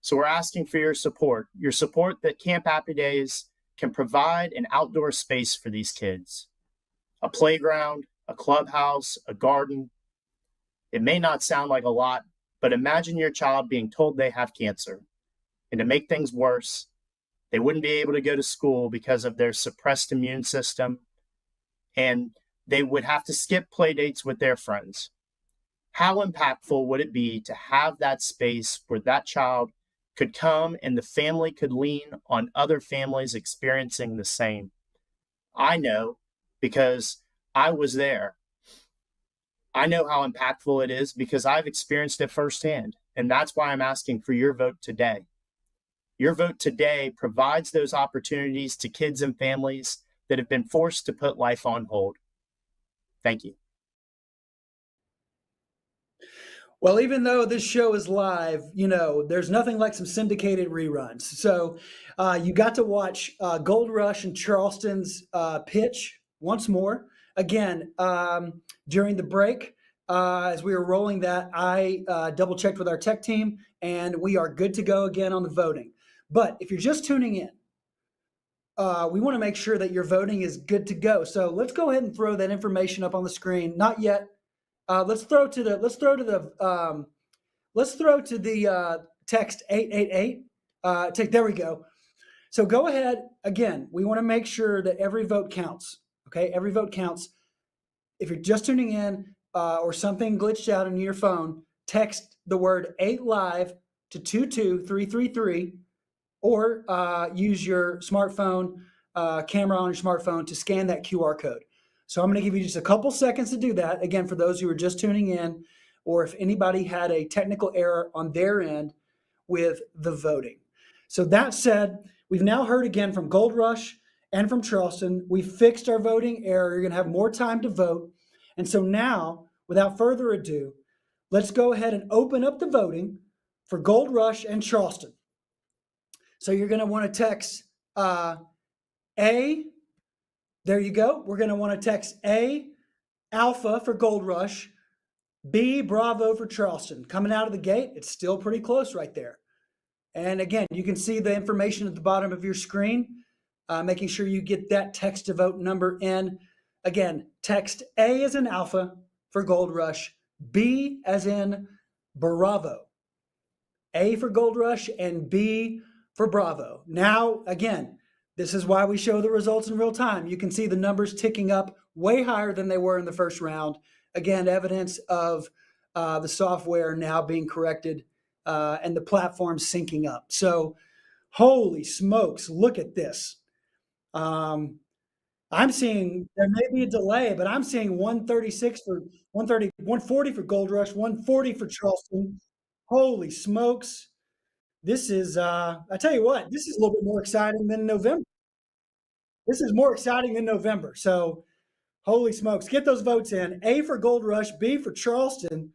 So we're asking for your support that Camp Happy Days can provide an outdoor space for these kids. A playground, a clubhouse, a garden. It may not sound like a lot, but imagine your child being told they have cancer. And to make things worse, They wouldn't be able to go to school because of their suppressed immune system, and they would have to skip play dates with their friends. How impactful would it be to have that space where that child could come and the family could lean on other families experiencing the same? I know because I was there. I know how impactful it is because I've experienced it firsthand. And that's why I'm asking for your vote today. Your vote today provides those opportunities to kids and families that have been forced to put life on hold. Thank you. Well, even though this show is live, there's nothing like some syndicated reruns. So you got to watch Gold Rush and Charleston's pitch once more. Again, during the break, as we were rolling that, I double checked with our tech team, and we are good to go again on the voting. But if you're just tuning in, we want to make sure that your voting is good to go. So let's go ahead and throw that information up on the screen. Not yet. Let's throw to the text 888. There we go. So go ahead again. We want to make sure that every vote counts. Okay, every vote counts. If you're just tuning in or something glitched out on your phone, text the word 8live to 22333, or use your smartphone camera on your smartphone to scan that QR code. So I'm going to give you just a couple seconds to do that. Again, for those who are just tuning in, or if anybody had a technical error on their end with the voting. So that said, we've now heard again from Gold Rush and from Charleston. We fixed our voting error. You're going to have more time to vote. And so now, without further ado, let's go ahead and open up the voting for Gold Rush and Charleston. So you're going to want to text A. There you go. We're going to want to text A, Alpha for Gold Rush, B, Bravo for Charleston. Coming out of the gate, it's still pretty close right there. And again, you can see the information at the bottom of your screen, making sure you get that text to vote number in. Again, text A as in Alpha for Gold Rush, B as in Bravo. A for Gold Rush and B for Bravo. Now, again, this is why we show the results in real time. You can see the numbers ticking up way higher than they were in the first round. Again, evidence of the software now being corrected and the platform syncing up. So, holy smokes, look at this. I'm seeing, there may be a delay, but I'm seeing 136 for 130, 140 for Gold Rush, 140 for Charleston. Holy smokes. This is, I tell you what, this is a little bit more exciting than November. This is more exciting than November. So, holy smokes, get those votes in. A for Gold Rush, B for Charleston.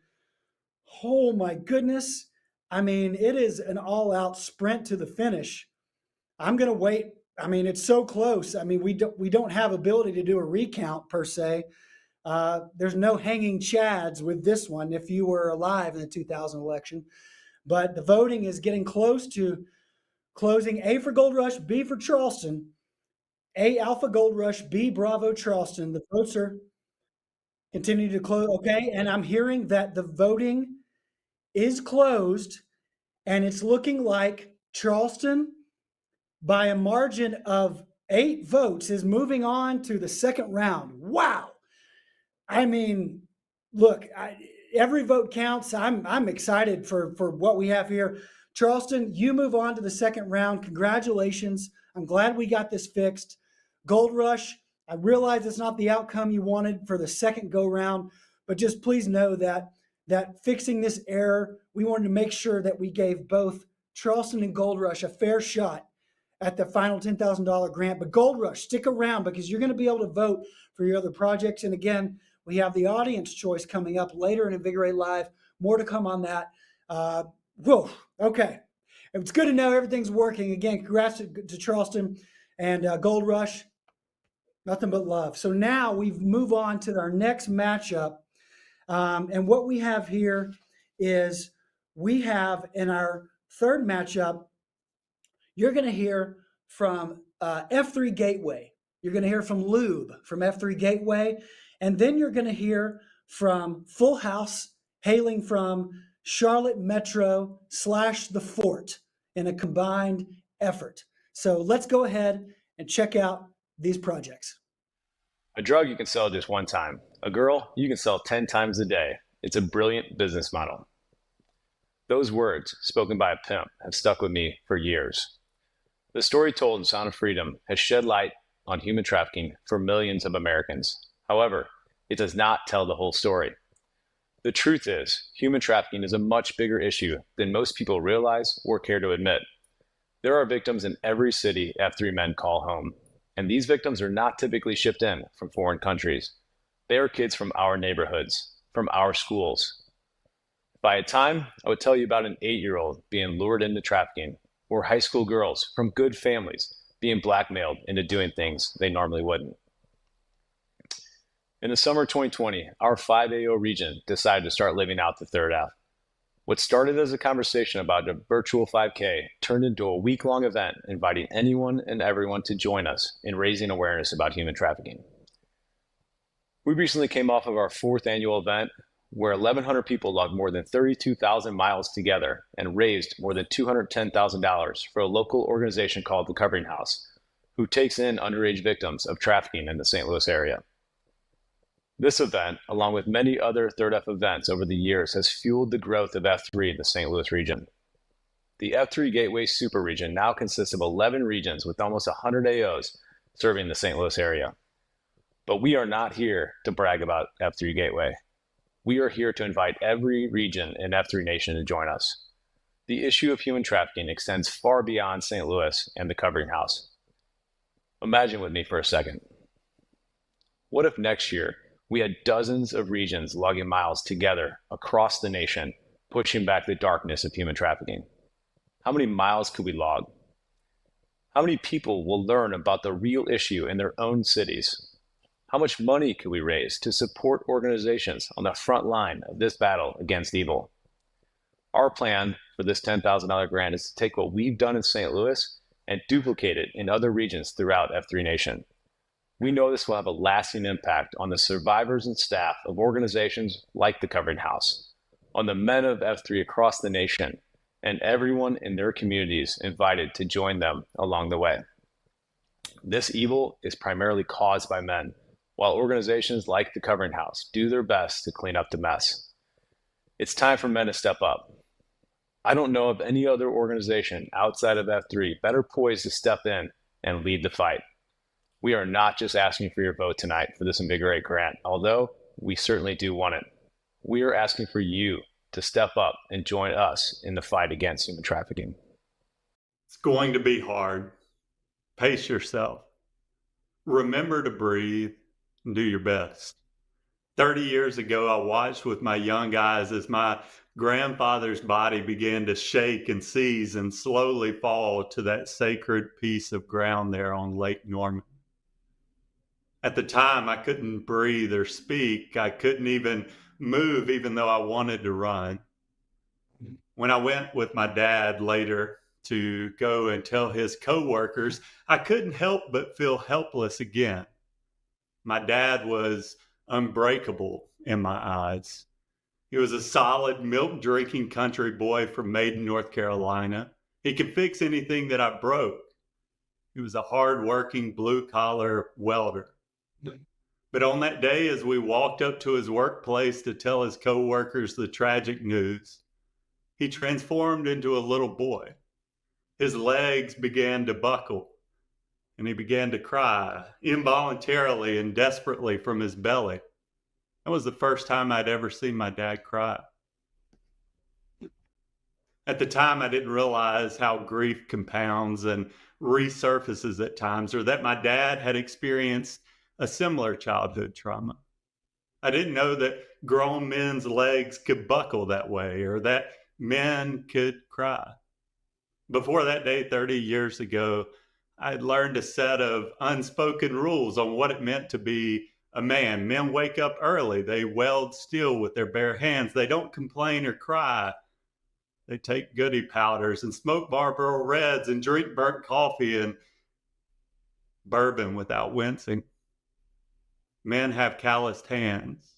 Oh my goodness. I mean, it is an all-out sprint to the finish. I'm going to wait. I mean, it's so close. I mean, we don't have ability to do a recount per se. There's no hanging chads with this one if you were alive in the 2000 election. But the voting is getting close to closing. A for Gold Rush, B for Charleston. A Alpha Gold Rush, B Bravo Charleston. The votes are continuing to close. Okay, and I'm hearing that the voting is closed, and it's looking like Charleston, by a margin of 8 votes, is moving on to the second round. Wow. I mean, look, every vote counts. I'm excited for what we have here. Charleston, you move on to the second round. Congratulations. I'm glad we got this fixed. Gold Rush, I realize it's not the outcome you wanted for the second go round, but just please know that fixing this error, we wanted to make sure that we gave both Charleston and Gold Rush a fair shot at the final $10,000 grant. But Gold Rush, stick around because you're going to be able to vote for your other projects. And again, we have the audience choice coming up later in Invigor8 Live. More to come on that. Whoa, okay. It's good to know everything's working. Again, congrats to Charleston and Gold Rush. Nothing but love. So now we move on to our next matchup. And what we have here is we have in our third matchup, you're going to hear from F3 Gateway. You're going to hear from Lube from F3 Gateway. And then you're going to hear from Full House, hailing from Charlotte Metro / the Fort in a combined effort. So let's go ahead and check out these projects. A drug you can sell just one time. A girl you can sell 10 times a day. It's a brilliant business model. Those words, spoken by a pimp, have stuck with me for years. The story told in Sound of Freedom has shed light on human trafficking for millions of Americans. However, it does not tell the whole story. The truth is, human trafficking is a much bigger issue than most people realize or care to admit. There are victims in every city F3 men call home, and these victims are not typically shipped in from foreign countries. They are kids from our neighborhoods, from our schools. If I had time, I would tell you about an 8-year-old being lured into trafficking, or high school girls from good families being blackmailed into doing things they normally wouldn't. In the summer of 2020, our 5AO region decided to start living out the third F. What started as a conversation about a virtual 5K turned into a week-long event inviting anyone and everyone to join us in raising awareness about human trafficking. We recently came off of our 4th annual event where 1,100 people logged more than 32,000 miles together and raised more than $210,000 for a local organization called the Covering House, who takes in underage victims of trafficking in the St. Louis area. This event, along with many other Third F events over the years, has fueled the growth of F3 in the St. Louis region. The F3 Gateway Super Region now consists of 11 regions with almost 100 AOs serving the St. Louis area. But we are not here to brag about F3 Gateway. We are here to invite every region in F3 Nation to join us. The issue of human trafficking extends far beyond St. Louis and the Covering House. Imagine with me for a second. What if next year we had dozens of regions logging miles together across the nation, pushing back the darkness of human trafficking? How many miles could we log? How many people will learn about the real issue in their own cities? How much money could we raise to support organizations on the front line of this battle against evil? Our plan for this $10,000 grant is to take what we've done in St. Louis and duplicate it in other regions throughout F3 Nation. We know this will have a lasting impact on the survivors and staff of organizations like the Covering House, on the men of F3 across the nation, and everyone in their communities invited to join them along the way. This evil is primarily caused by men, while organizations like the Covering House do their best to clean up the mess. It's time for men to step up. I don't know of any other organization outside of F3 better poised to step in and lead the fight. We are not just asking for your vote tonight for this Invigor8 grant, although we certainly do want it. We are asking for you to step up and join us in the fight against human trafficking. It's going to be hard. Pace yourself. Remember to breathe and do your best. 30 years ago, I watched with my young eyes as my grandfather's body began to shake and seize and slowly fall to that sacred piece of ground there on Lake Norman. At the time, I couldn't breathe or speak. I couldn't even move, even though I wanted to run. When I went with my dad later to go and tell his coworkers, I couldn't help but feel helpless again. My dad was unbreakable in my eyes. He was a solid, milk-drinking country boy from Maiden, North Carolina. He could fix anything that I broke. He was a hard-working, blue-collar welder. But on that day, as we walked up to his workplace to tell his coworkers the tragic news, he transformed into a little boy. His legs began to buckle, and he began to cry involuntarily and desperately from his belly. That was the first time I'd ever seen my dad cry. At the time, I didn't realize how grief compounds and resurfaces at times, or that my dad had experienced a similar childhood trauma. I didn't know that grown men's legs could buckle that way, or that men could cry. Before that day 30 years ago, I had learned a set of unspoken rules on what it meant to be a man. Men wake up early. They weld steel with their bare hands. They don't complain or cry. They take goody powders and smoke Marlboro Reds and drink burnt coffee and bourbon without wincing. Men have calloused hands,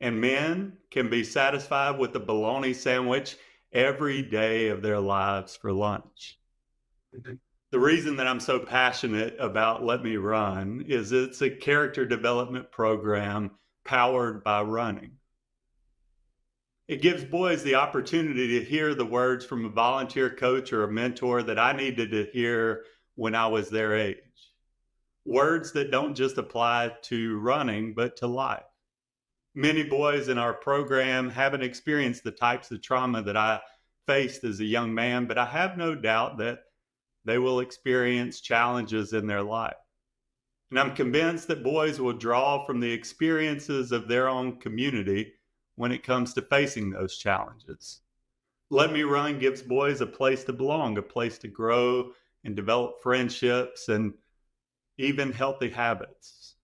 and men can be satisfied with a bologna sandwich every day of their lives for lunch. The reason that I'm so passionate about Let Me Run is it's a character development program powered by running. It gives boys the opportunity to hear the words from a volunteer coach or a mentor that I needed to hear when I was their age. Words that don't just apply to running, but to life. Many boys in our program haven't experienced the types of trauma that I faced as a young man, but I have no doubt that they will experience challenges in their life. And I'm convinced that boys will draw from the experiences of their own community when it comes to facing those challenges. Let Me Run gives boys a place to belong, a place to grow and develop friendships and even healthy habits.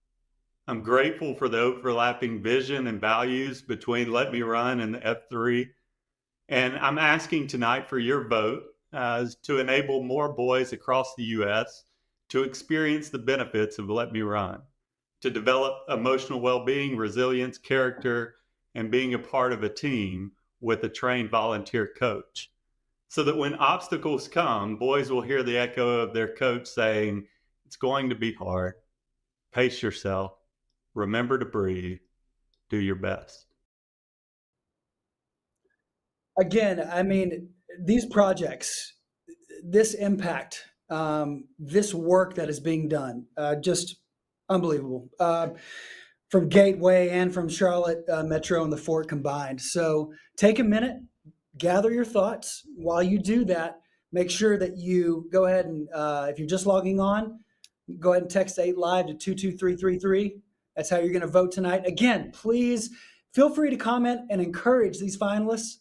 I'm grateful for the overlapping vision and values between Let Me Run and the F3. And I'm asking tonight for your vote to enable more boys across the U.S. to experience the benefits of Let Me Run, to develop emotional well-being, resilience, character, and being a part of a team with a trained volunteer coach. So that when obstacles come, boys will hear the echo of their coach saying, "It's going to be hard. Pace yourself. Remember to breathe. Do your best." Again, I mean, these projects, this impact, this work that is being done, just unbelievable. From Gateway and from Charlotte Metro and the Fort combined. So take a minute, gather your thoughts. While you do that, make sure that you go ahead and, if you're just logging on, go ahead and text 8 Live to 22333. That's how you're going to vote tonight. Again, please feel free to comment and encourage these finalists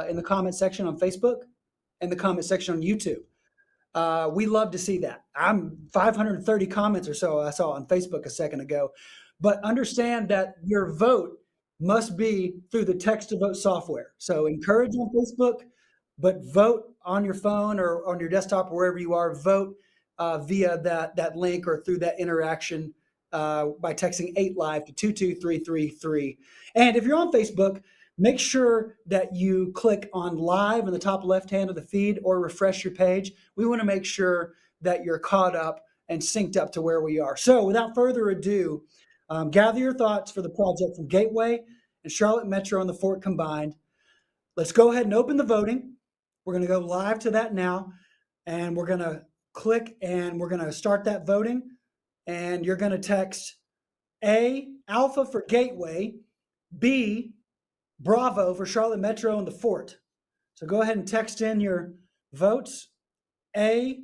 in the comment section on Facebook and the comment section on YouTube. We love to see that. I'm 530 comments or so I saw on Facebook a second ago. But understand that your vote must be through the text-to-vote software. So encourage on Facebook, but vote on your phone or on your desktop, wherever you are. Vote via that link or through that interaction by texting 8 Live to 22333. And if you're on Facebook, make sure that you click on live in the top left hand of the feed or refresh your page. We want to make sure that you're caught up and synced up to where we are. So without further ado, gather your thoughts for the project from Gateway and Charlotte Metro and the Fort combined. Let's go ahead and open the voting. We're going to go live to that now, and we're going to click and we're going to start that voting. And you're going to text A, Alpha for Gateway, B, Bravo for Charlotte Metro and the Fort. So go ahead and text in your votes. A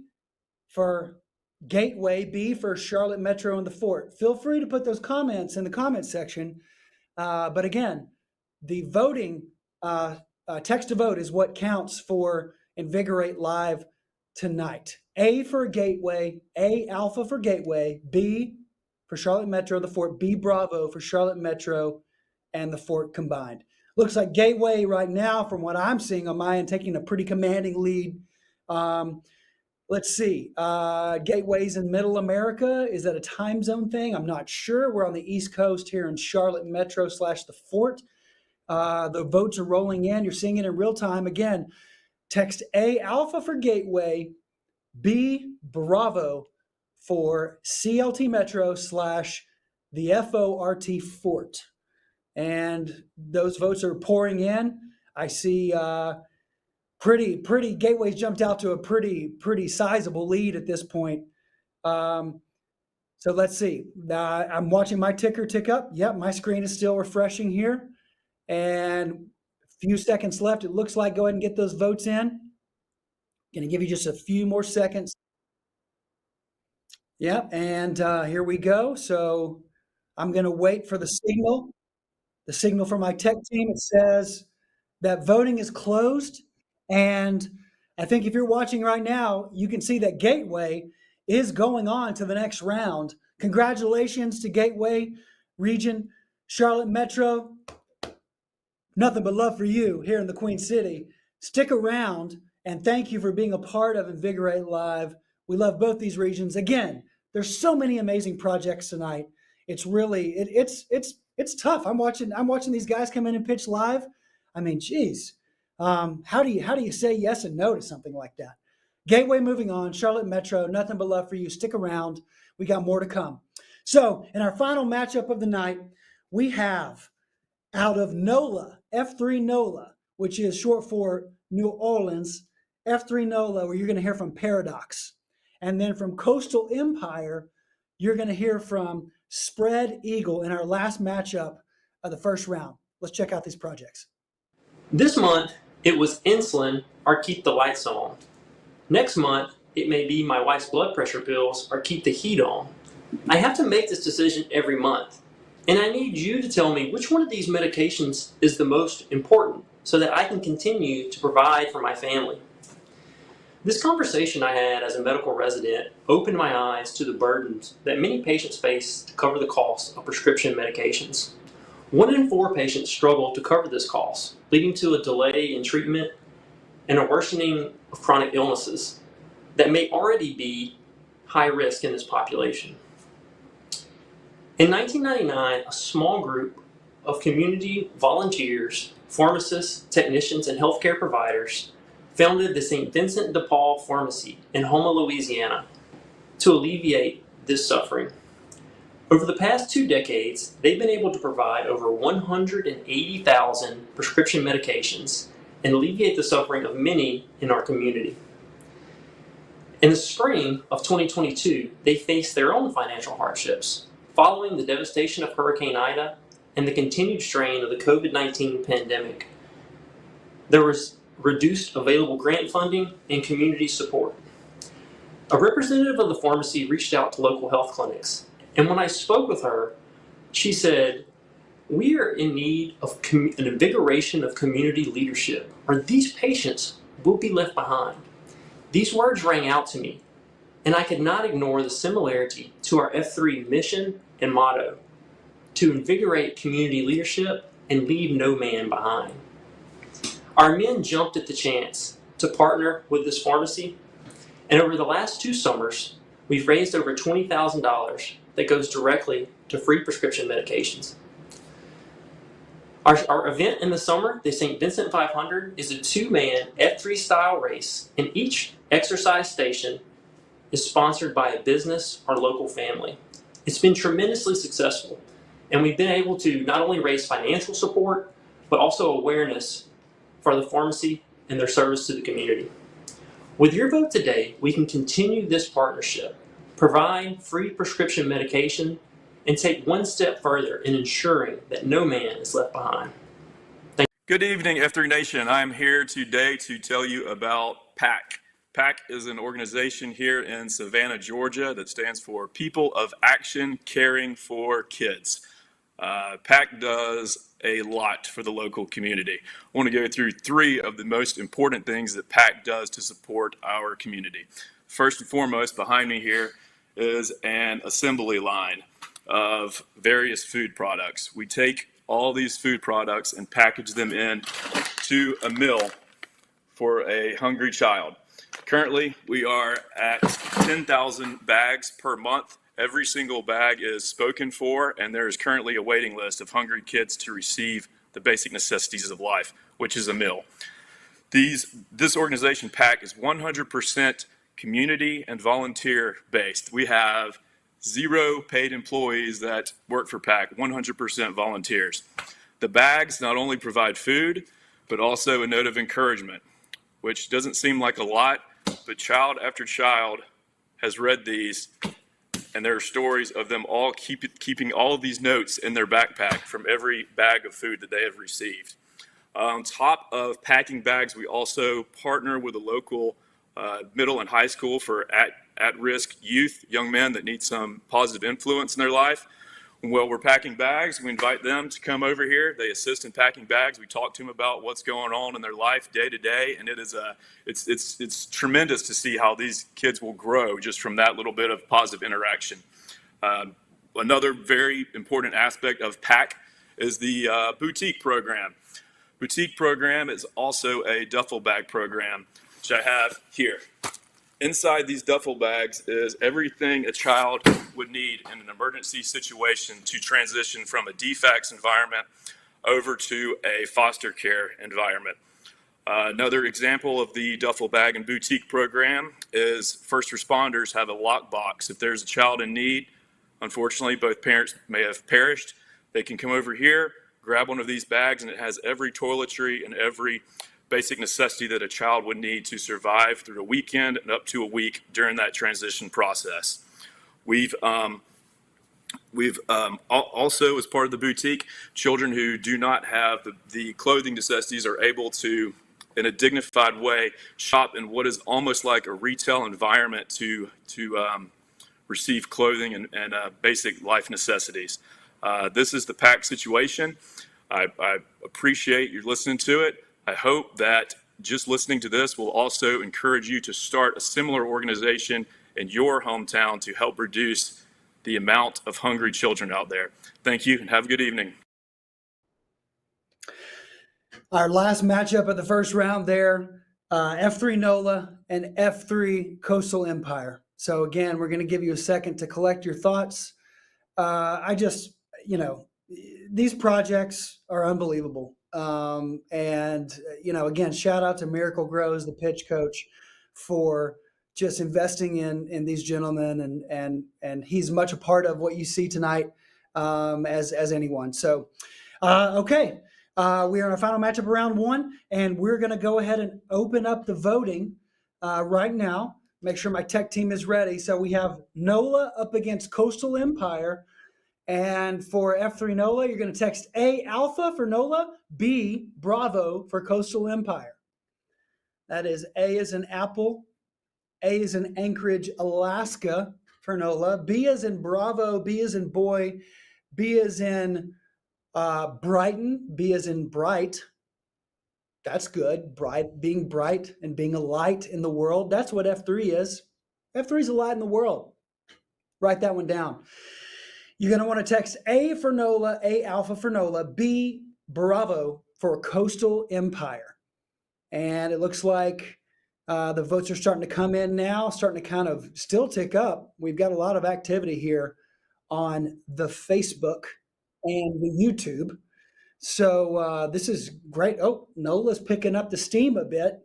for Gateway, B for Charlotte Metro and the Fort. Feel free to put those comments in the comment section. But again, the voting, text to vote is what counts for Invigor8 Live tonight. A for Gateway, A Alpha for Gateway, B for Charlotte Metro, the Fort, B Bravo for Charlotte Metro and the Fort combined. Looks like Gateway right now, from what I'm seeing on my end, taking a pretty commanding lead. Let's see. Gateway's in Middle America. Is that a time zone thing? I'm not sure. We're on the East Coast here in Charlotte Metro / the Fort. The votes are rolling in. You're seeing it in real time. Again, text A Alpha for Gateway, B Bravo for CLT Metro / the FORT Fort. And those votes are pouring in. I see pretty Gateway's jumped out to a pretty sizable lead at this point. So let's see. I'm watching my ticker tick up. Yep, my screen is still refreshing here. And a few seconds left. It looks like go ahead and get those votes in. Going to give you just a few more seconds. Yep, and here we go. So I'm going to wait for the signal. The signal from my tech team. It says that voting is closed. And I think if you're watching right now, you can see that Gateway is going on to the next round. Congratulations to Gateway Region, Charlotte Metro. Nothing but love for you here in the Queen City. Stick around and thank you for being a part of Invigor8 Live. We love both these regions. Again, there's so many amazing projects tonight. It's really, it's tough. I'm watching these guys come in and pitch live. I mean, geez. How do you say yes and no to something like that? Gateway moving on, Charlotte Metro, nothing but love for you. Stick around. We got more to come. So in our final matchup of the night, we have out of NOLA, F3 NOLA, which is short for New Orleans, F3 NOLA, where you're going to hear from Paradox. And then from Coastal Empire, you're going to hear from Spread Eagle in our last matchup of the first round. Let's check out these projects. This month, it was insulin or keep the lights on. Next month, it may be my wife's blood pressure pills or keep the heat on. I have to make this decision every month, and I need you to tell me which one of these medications is the most important so that I can continue to provide for my family. This conversation I had as a medical resident opened my eyes to the burdens that many patients face to cover the cost of prescription medications. 1 in 4 patients struggle to cover this cost, leading to a delay in treatment and a worsening of chronic illnesses that may already be high risk in this population. In 1999, a small group of community volunteers, pharmacists, technicians, and healthcare providers founded the St. Vincent de Paul Pharmacy in Houma, Louisiana, to alleviate this suffering. Over the past 2 decades, they've been able to provide over 180,000 prescription medications and alleviate the suffering of many in our community. In the spring of 2022, they faced their own financial hardships following the devastation of Hurricane Ida and the continued strain of the COVID-19 pandemic. There was reduced available grant funding and community support. A representative of the pharmacy reached out to local health clinics, and when I spoke with her, she said, "We are in need of an invigoration of community leadership, or these patients will be left behind." These words rang out to me, and I could not ignore the similarity to our F3 mission and motto, to invigorate community leadership and leave no man behind. Our men jumped at the chance to partner with this pharmacy, and over the last 2 summers, we've raised over $20,000 that goes directly to free prescription medications. Our event in the summer, the St. Vincent 500, is a 2-man F3 style race, and each exercise station is sponsored by a business or local family. It's been tremendously successful, and we've been able to not only raise financial support, but also awareness for the pharmacy and their service to the community. With your vote today, we can continue this partnership, provide free prescription medication, and take one step further in ensuring that no man is left behind. Good evening, F3 Nation. I'm here today to tell you about PAC. PAC is an organization here in Savannah, Georgia that stands for People of Action Caring for Kids. PAC does a lot for the local community. I want to go through 3 of the most important things that PAC does to support our community. First and foremost, behind me here is an assembly line of various food products. We take all these food products and package them in to a meal for a hungry child. Currently, we are at 10,000 bags per month. Every single bag is spoken for, and there is currently a waiting list of hungry kids to receive the basic necessities of life, which is a meal. This organization, PAC, is 100% community and volunteer based. We have 0 paid employees that work for PAC, 100% volunteers. The bags not only provide food, but also a note of encouragement, which doesn't seem like a lot, but child after child has read these, and there are stories of them all keeping all of these notes in their backpack from every bag of food that they have received. On top of packing bags, we also partner with a local middle and high school for at-risk youth, young men that need some positive influence in their life. While we're packing bags, we invite them to come over here. They assist in packing bags. We talk to them about what's going on in their life day to day, and it's tremendous to see how these kids will grow just from that little bit of positive interaction. Another very important aspect of PAC is the boutique program. Boutique program is also a duffel bag program, which I have here. Inside these duffel bags is everything a child would need in an emergency situation to transition from a DFACS environment over to a foster care environment. Another example of the duffel bag and boutique program is first responders have a lockbox. If there's a child in need, unfortunately, both parents may have perished. They can come over here, grab one of these bags, and it has every toiletry and every basic necessity that a child would need to survive through a weekend and up to a week during that transition process. We've also, as part of the boutique, children who do not have the clothing necessities are able to, in a dignified way, shop in what is almost like a retail environment to receive clothing and basic life necessities. This is the PAC situation. I appreciate you listening to it. I hope that just listening to this will also encourage you to start a similar organization in your hometown to help reduce the amount of hungry children out there. Thank you and have a good evening. Our last matchup of the first round there, F3 NOLA and F3 Coastal Empire. So again, we're going to give you a second to collect your thoughts. These projects are unbelievable. Again, shout out to Miracle Grows, the pitch coach, for just investing in these gentlemen, and he's much a part of what you see tonight as anyone. So, okay. We are in our final matchup of round one, and we're going to go ahead and open up the voting right now. Make sure my tech team is ready. So we have NOLA up against Coastal Empire. And for F3 NOLA, you're going to text A, Alpha for NOLA, B, Bravo for Coastal Empire. That is A as in Apple, A as in Anchorage, Alaska for NOLA, B as in Bravo, B as in Boy, B as in Brighton, B as in Bright. That's good. Bright, being bright and being a light in the world. That's what F3 is. F3 is a light in the world. Write that one down. You're going to want to text A for NOLA, A Alpha for NOLA, B Bravo for Coastal Empire. And it looks like the votes are starting to come in now, starting to kind of still tick up. We've got a lot of activity here on the Facebook and the YouTube. So this is great. Oh, NOLA's picking up the steam a bit.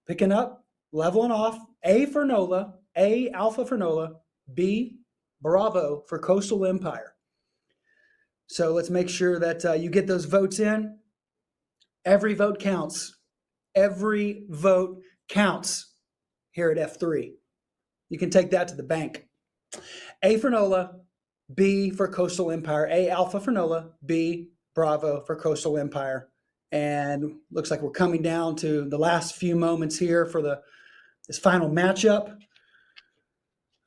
Picking up, leveling off. A for NOLA, A Alpha for NOLA, B Bravo for Coastal Empire. So let's make sure that you get those votes in. Every vote counts. Every vote counts here at F3. You can take that to the bank. A for NOLA, B for Coastal Empire, A Alpha for NOLA, B Bravo for Coastal Empire. And looks like we're coming down to the last few moments here for this final matchup.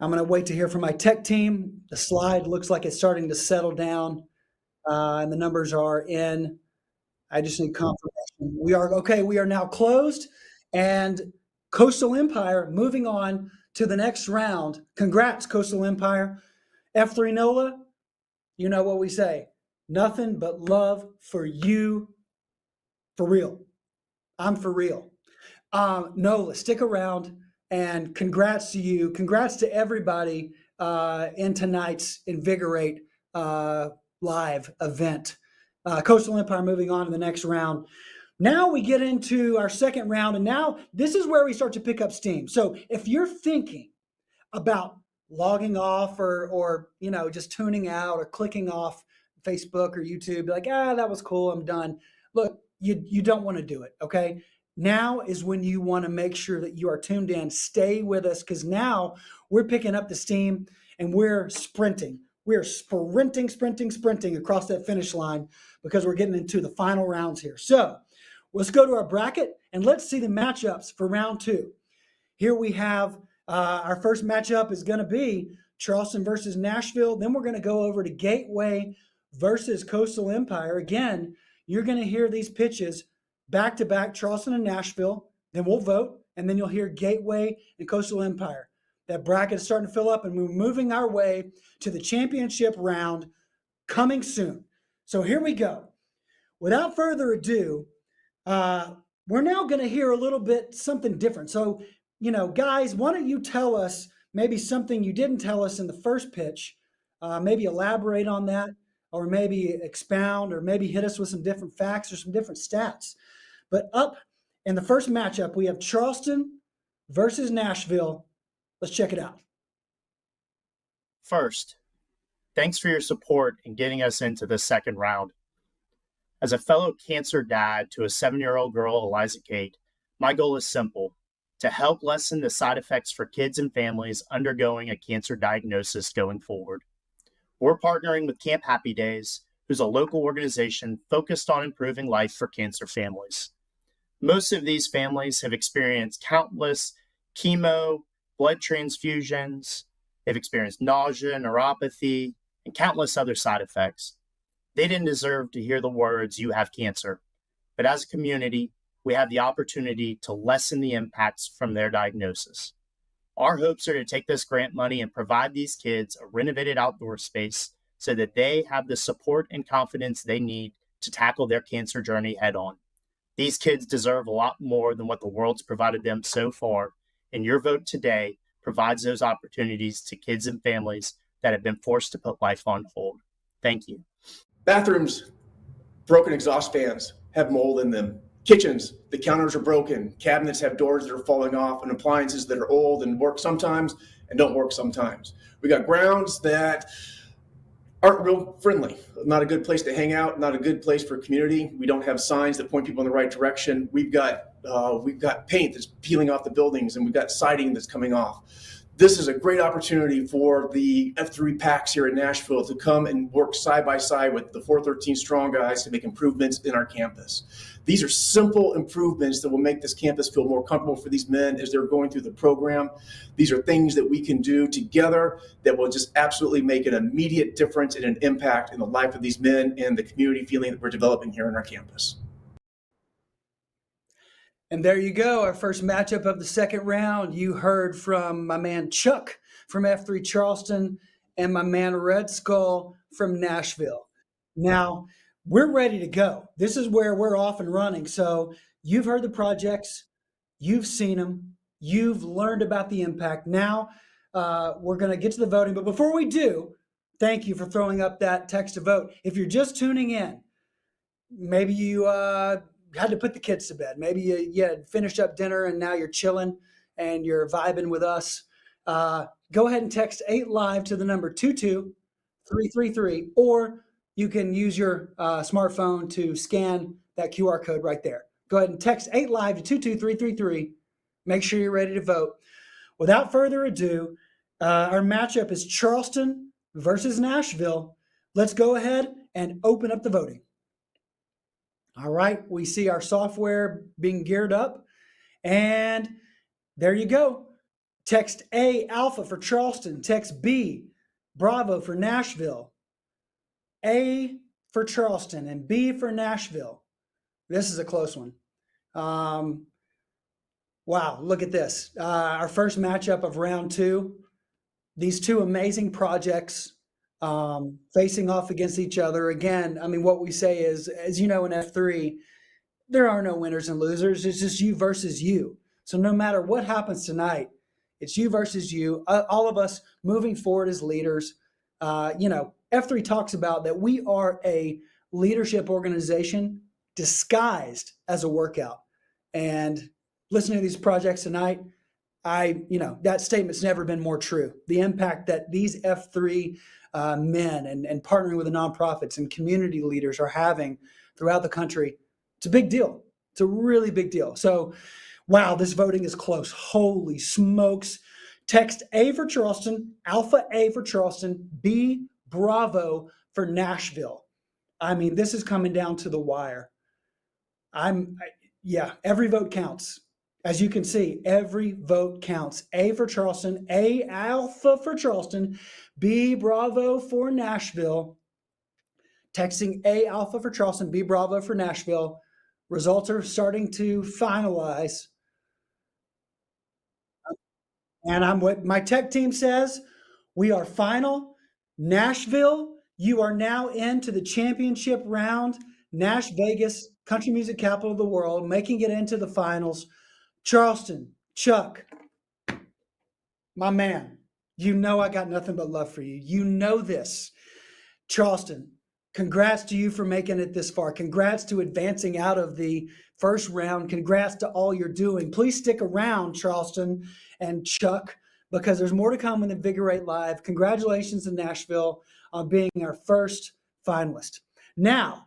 I'm going to wait to hear from my tech team. The slide looks like it's starting to settle down, and the numbers are in. I just need confirmation. We are okay. We are now closed, and Coastal Empire moving on to the next round. Congrats, Coastal Empire. F3 NOLA, you know what we say. Nothing but love for you. For real. I'm for real. NOLA, stick around. And congrats to you. Congrats to everybody in tonight's Invigor8 live event. Coastal Empire moving on to the next round. Now we get into our second round, and now this is where we start to pick up steam. So if you're thinking about logging off or just tuning out or clicking off Facebook or YouTube, like, that was cool, I'm done. Look, you don't want to do it, okay? Now is when you want to make sure that you are tuned in. Stay with us, because now we're picking up the steam and we're sprinting. We're sprinting across that finish line, because we're getting into the final rounds here. So let's go to our bracket and let's see the matchups for round two. Here we have our first matchup is going to be Charleston versus Nashville. Then we're going to go over to Gateway versus Coastal Empire. Again, you're going to hear these pitches back-to-back, Charleston and Nashville. Then we'll vote, and then you'll hear Gateway and Coastal Empire. That bracket is starting to fill up, and we're moving our way to the championship round coming soon. So here we go. Without further ado, we're now going to hear a little bit something different. So, guys, why don't you tell us maybe something you didn't tell us in the first pitch, maybe elaborate on that, or maybe expound, or maybe hit us with some different facts or some different stats. But up In the first matchup, we have Charleston versus Nashville. Let's check it out. First, thanks for your support in getting us into the second round. As a fellow cancer dad to a 7-year-old girl, Eliza Kate, my goal is simple: to help lessen the side effects for kids and families undergoing a cancer diagnosis going forward. We're partnering with Camp Happy Days, who's a local organization focused on improving life for cancer families. Most of these families have experienced countless chemo, blood transfusions, they've experienced nausea, neuropathy, and countless other side effects. They didn't deserve to hear the words, "You have cancer." But as a community, we have the opportunity to lessen the impacts from their diagnosis. Our hopes are to take this grant money and provide these kids a renovated outdoor space so that they have the support and confidence they need to tackle their cancer journey head on. These kids deserve a lot more than what the world's provided them so far, and your vote today provides those opportunities to kids and families that have been forced to put life on hold. Thank you. Bathrooms, broken exhaust fans have mold in them. Kitchens, the counters are broken. Cabinets have doors that are falling off, and appliances that are old and work sometimes and don't work sometimes. We got grounds that aren't real friendly. Not a good place to hang out, not a good place for community. We don't have signs that point people in the right direction. We've got paint that's peeling off the buildings, and we've got siding that's coming off. This is a great opportunity for the F3 PACs here in Nashville to come and work side by side with the 413 Strong guys to make improvements in our campus. These are simple improvements that will make this campus feel more comfortable for these men as they're going through the program. These are things that we can do together that will just absolutely make an immediate difference and an impact in the life of these men and the community feeling that we're developing here on our campus. And there you go, our first matchup of the second round. You heard from my man Chuck from F3 Charleston and my man Red Skull from Nashville. Now, we're ready to go. This is where we're off and running. So you've heard the projects, you've seen them, you've learned about the impact. Now we're going to get to the voting. But before we do, thank you for throwing up that text to vote. If you're just tuning in, maybe you had to put the kids to bed. Maybe you had finished up dinner and now you're chilling and you're vibing with us. Go ahead and text 8 Live to the number 22333, or you can use your smartphone to scan that QR code right there. Go ahead and text 8 Live to 22333. Make sure you're ready to vote. Without further ado, our matchup is Charleston versus Nashville. Let's go ahead and open up the voting. All right, we see our software being geared up, and there you go. Text A, Alpha for Charleston. Text B, Bravo for Nashville. A for Charleston and B for Nashville. This is a close one. Wow, look at this. Our first matchup of round 2. These two amazing projects facing off against each other. Again, I mean, what we say is, as you know, in F3, there are no winners and losers. It's just you versus you. So no matter what happens tonight, it's you versus you. All of us moving forward as leaders. F3 talks about that we are a leadership organization disguised as a workout. And listening to these projects tonight, that statement's never been more true. The impact that these F3 men and partnering with the nonprofits and community leaders are having throughout the country, it's a big deal. It's a really big deal. So, wow, this voting is close. Holy smokes. Text A for Charleston, Alpha A for Charleston, B, Bravo for Nashville. I mean, this is coming down to the wire. Every vote counts. As you can see, every vote counts. A for Charleston, A, Alpha for Charleston, B, Bravo for Nashville. Texting A, Alpha for Charleston, B, Bravo for Nashville. Results are starting to finalize. And what my tech team says, we are final. Nashville, you are now into the championship round. Nash Vegas, country music capital of the world, making it into the finals. Charleston, Chuck, my man, you know I got nothing but love for you. You know this. Charleston, congrats to you for making it this far. Congrats to advancing out of the first round. Congrats to all you're doing. Please stick around, Charleston and Chuck, because there's more to come in Invigor8 Live. Congratulations to Nashville on being our first finalist. Now,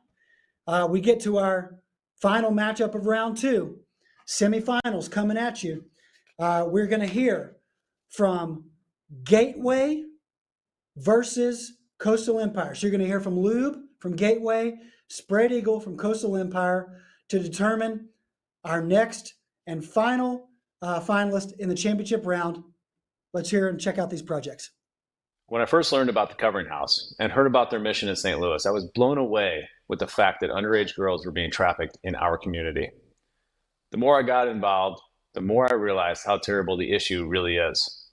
we get to our final matchup of round 2, semifinals coming at you. We're going to hear from Gateway versus Coastal Empire. So you're going to hear from Lube from Gateway, Spread Eagle from Coastal Empire to determine our next and final finalist in the championship round. Let's hear and check out these projects. When I first learned about the Covering House and heard about their mission in St. Louis, I was blown away with the fact that underage girls were being trafficked in our community. The more I got involved, the more I realized how terrible the issue really is.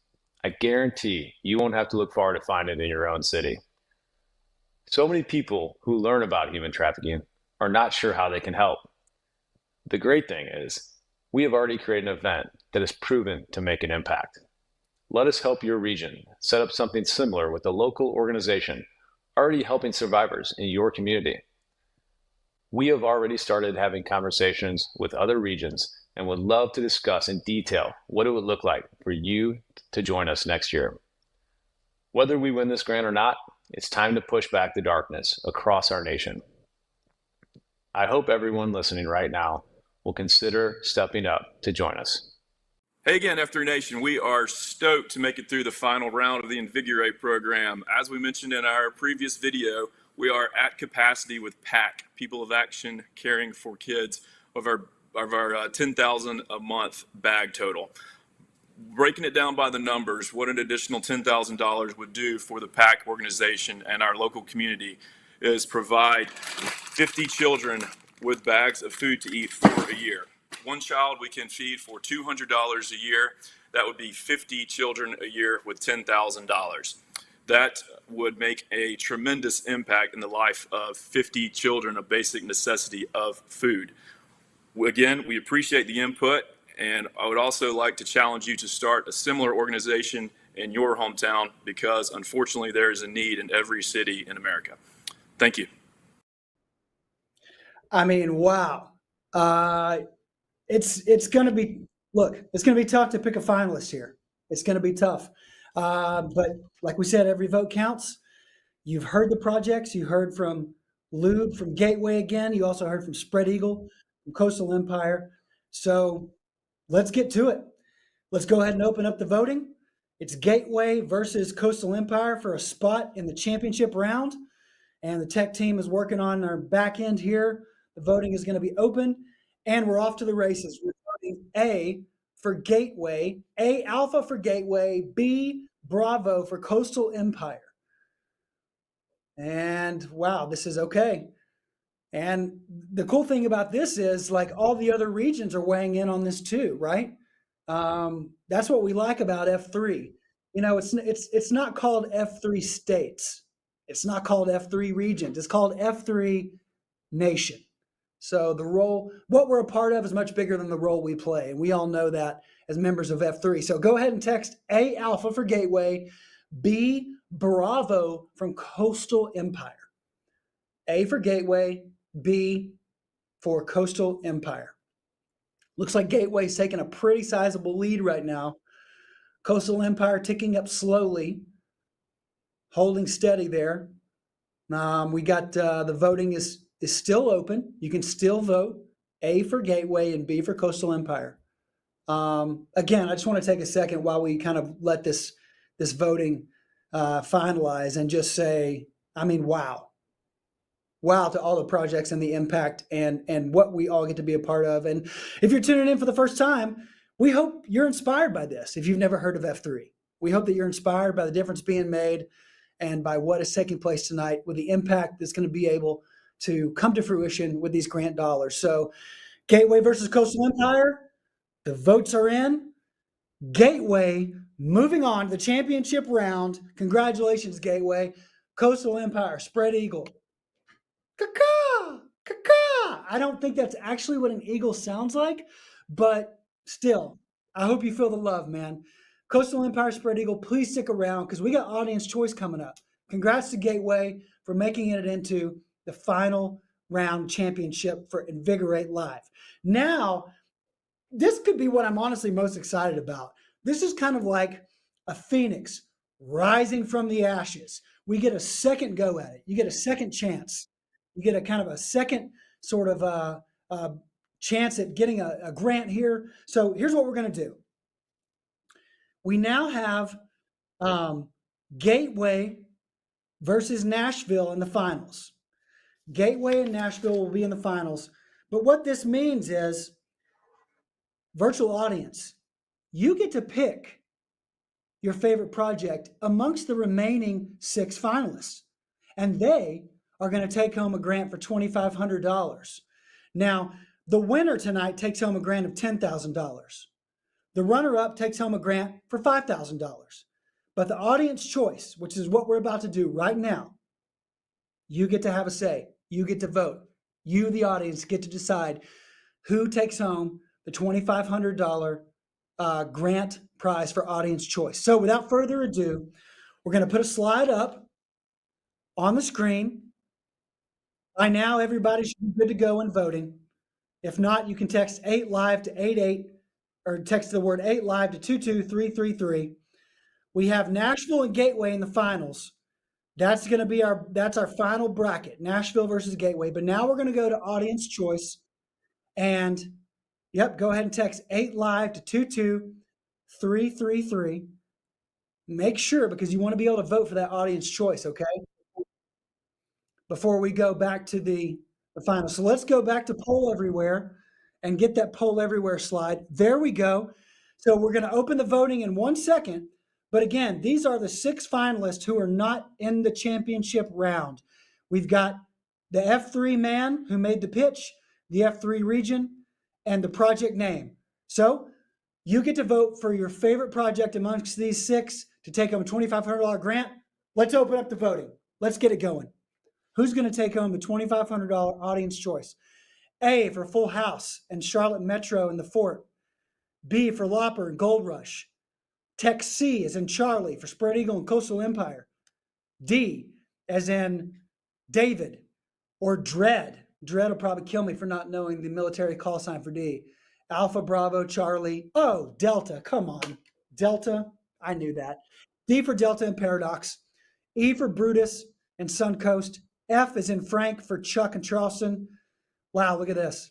I guarantee you won't have to look far to find it in your own city. So many people who learn about human trafficking are not sure how they can help. The great thing is, we have already created an event that is proven to make an impact. Let us help your region set up something similar with a local organization already helping survivors in your community. We have already started having conversations with other regions and would love to discuss in detail what it would look like for you to join us next year. Whether we win this grant or not, it's time to push back the darkness across our nation. I hope everyone listening right now will consider stepping up to join us. Hey again, F3 Nation. We are stoked to make it through the final round of the Invigor8 program. As we mentioned in our previous video, we are at capacity with PAC, People of Action Caring for Kids, of our 10,000 a month bag total. Breaking it down by the numbers, what an additional $10,000 would do for the PAC organization and our local community is provide 50 children with bags of food to eat for a year. One child we can feed for $200 a year. That would be 50 children a year with $10,000. That would make a tremendous impact in the life of 50 children of basic necessity of food. Again, we appreciate the input, and I would also like to challenge you to start a similar organization in your hometown because unfortunately there is a need in every city in America. Thank you. I mean, wow. It's going to be, look, it's going to be tough to pick a finalist here. It's going to be tough. But like we said, every vote counts. You've heard the projects. You heard from Lube from Gateway again. You also heard from Spread Eagle from Coastal Empire. So let's get to it. Let's go ahead and open up the voting. It's Gateway versus Coastal Empire for a spot in the championship round. And the tech team is working on our back end here. The voting is going to be open. And we're off to the races. We're voting A for Gateway, A Alpha for Gateway, B Bravo for Coastal Empire. And wow, this is okay. And the cool thing about this is like all the other regions are weighing in on this too, right? That's what we like about F3. You know, it's not called F3 states. It's not called F3 regions. It's called F3 nation. So the role, what we're a part of is much bigger than the role we play. And we all know that as members of F3. So go ahead and text A Alpha for Gateway, B Bravo from Coastal Empire. A for Gateway, B for Coastal Empire. Looks like Gateway's taking a pretty sizable lead right now. Coastal Empire ticking up slowly, holding steady there. We got the voting is still open. You can still vote. A for Gateway and B for Coastal Empire. Again, I just want to take a second while we kind of let this voting finalize and just say, I mean, wow. Wow to all the projects and the impact and what we all get to be a part of. And if you're tuning in for the first time, we hope you're inspired by this. If you've never heard of F3, we hope that you're inspired by the difference being made and by what is taking place tonight with the impact that's going to be able to come to fruition with these grant dollars. So Gateway versus Coastal Empire, the votes are in. Gateway moving on to the championship round. Congratulations, Gateway. Coastal Empire, Spread Eagle. Caw-caw, caw-caw. I don't think that's actually what an eagle sounds like, but still, I hope you feel the love, man. Coastal Empire, Spread Eagle, please stick around because we got audience choice coming up. Congrats to Gateway for making it into the final round championship for Invigor8 Live. Now, this could be what I'm honestly most excited about. This is kind of like a phoenix rising from the ashes. We get a second go at it. You get a second chance. You get a kind of a second sort of chance at getting a grant here. So here's what we're going to do. We now have Gateway versus Nashville in the finals. Gateway and Nashville will be in the finals. But what this means is, virtual audience, you get to pick your favorite project amongst the remaining 6 finalists. And they are going to take home a grant for $2,500. Now, the winner tonight takes home a grant of $10,000. The runner-up takes home a grant for $5,000. But the audience choice, which is what we're about to do right now, you get to have a say. You get to vote. You, the audience, get to decide who takes home the $2,500 grant prize for audience choice. So without further ado, we're going to put a slide up on the screen. By now, everybody should be good to go in voting. If not, you can text 8 live to 88 or text the word 8 live to 22333. We have Nashville and Gateway in the finals. That's going to be our final bracket, Nashville versus Gateway. But now we're going to go to audience choice. And yep, go ahead and text 8 live to 22333. Make sure, because you want to be able to vote for that audience choice, okay? Before we go back to the final. So let's go back to Poll Everywhere and get that Poll Everywhere slide. There we go. So we're going to open the voting in 1 second. But again, these are the 6 finalists who are not in the championship round. We've got the F3 man who made the pitch, the F3 region, and the project name. So you get to vote for your favorite project amongst these 6 to take home a $2,500 grant. Let's open up the voting. Let's get it going. Who's going to take home the $2,500 audience choice? A for Full House and Charlotte Metro and the Fort. B for Lopper and Gold Rush. Text C as in Charlie for Spread Eagle and Coastal Empire. D as in David or Dread. Dread will probably kill me for not knowing the military call sign for D. Alpha Bravo Charlie. Oh, Delta. Come on. Delta. I knew that. D for Delta and Paradox. E for Brutus and Suncoast. F is in Frank for Chuck and Charleston. Wow, look at this.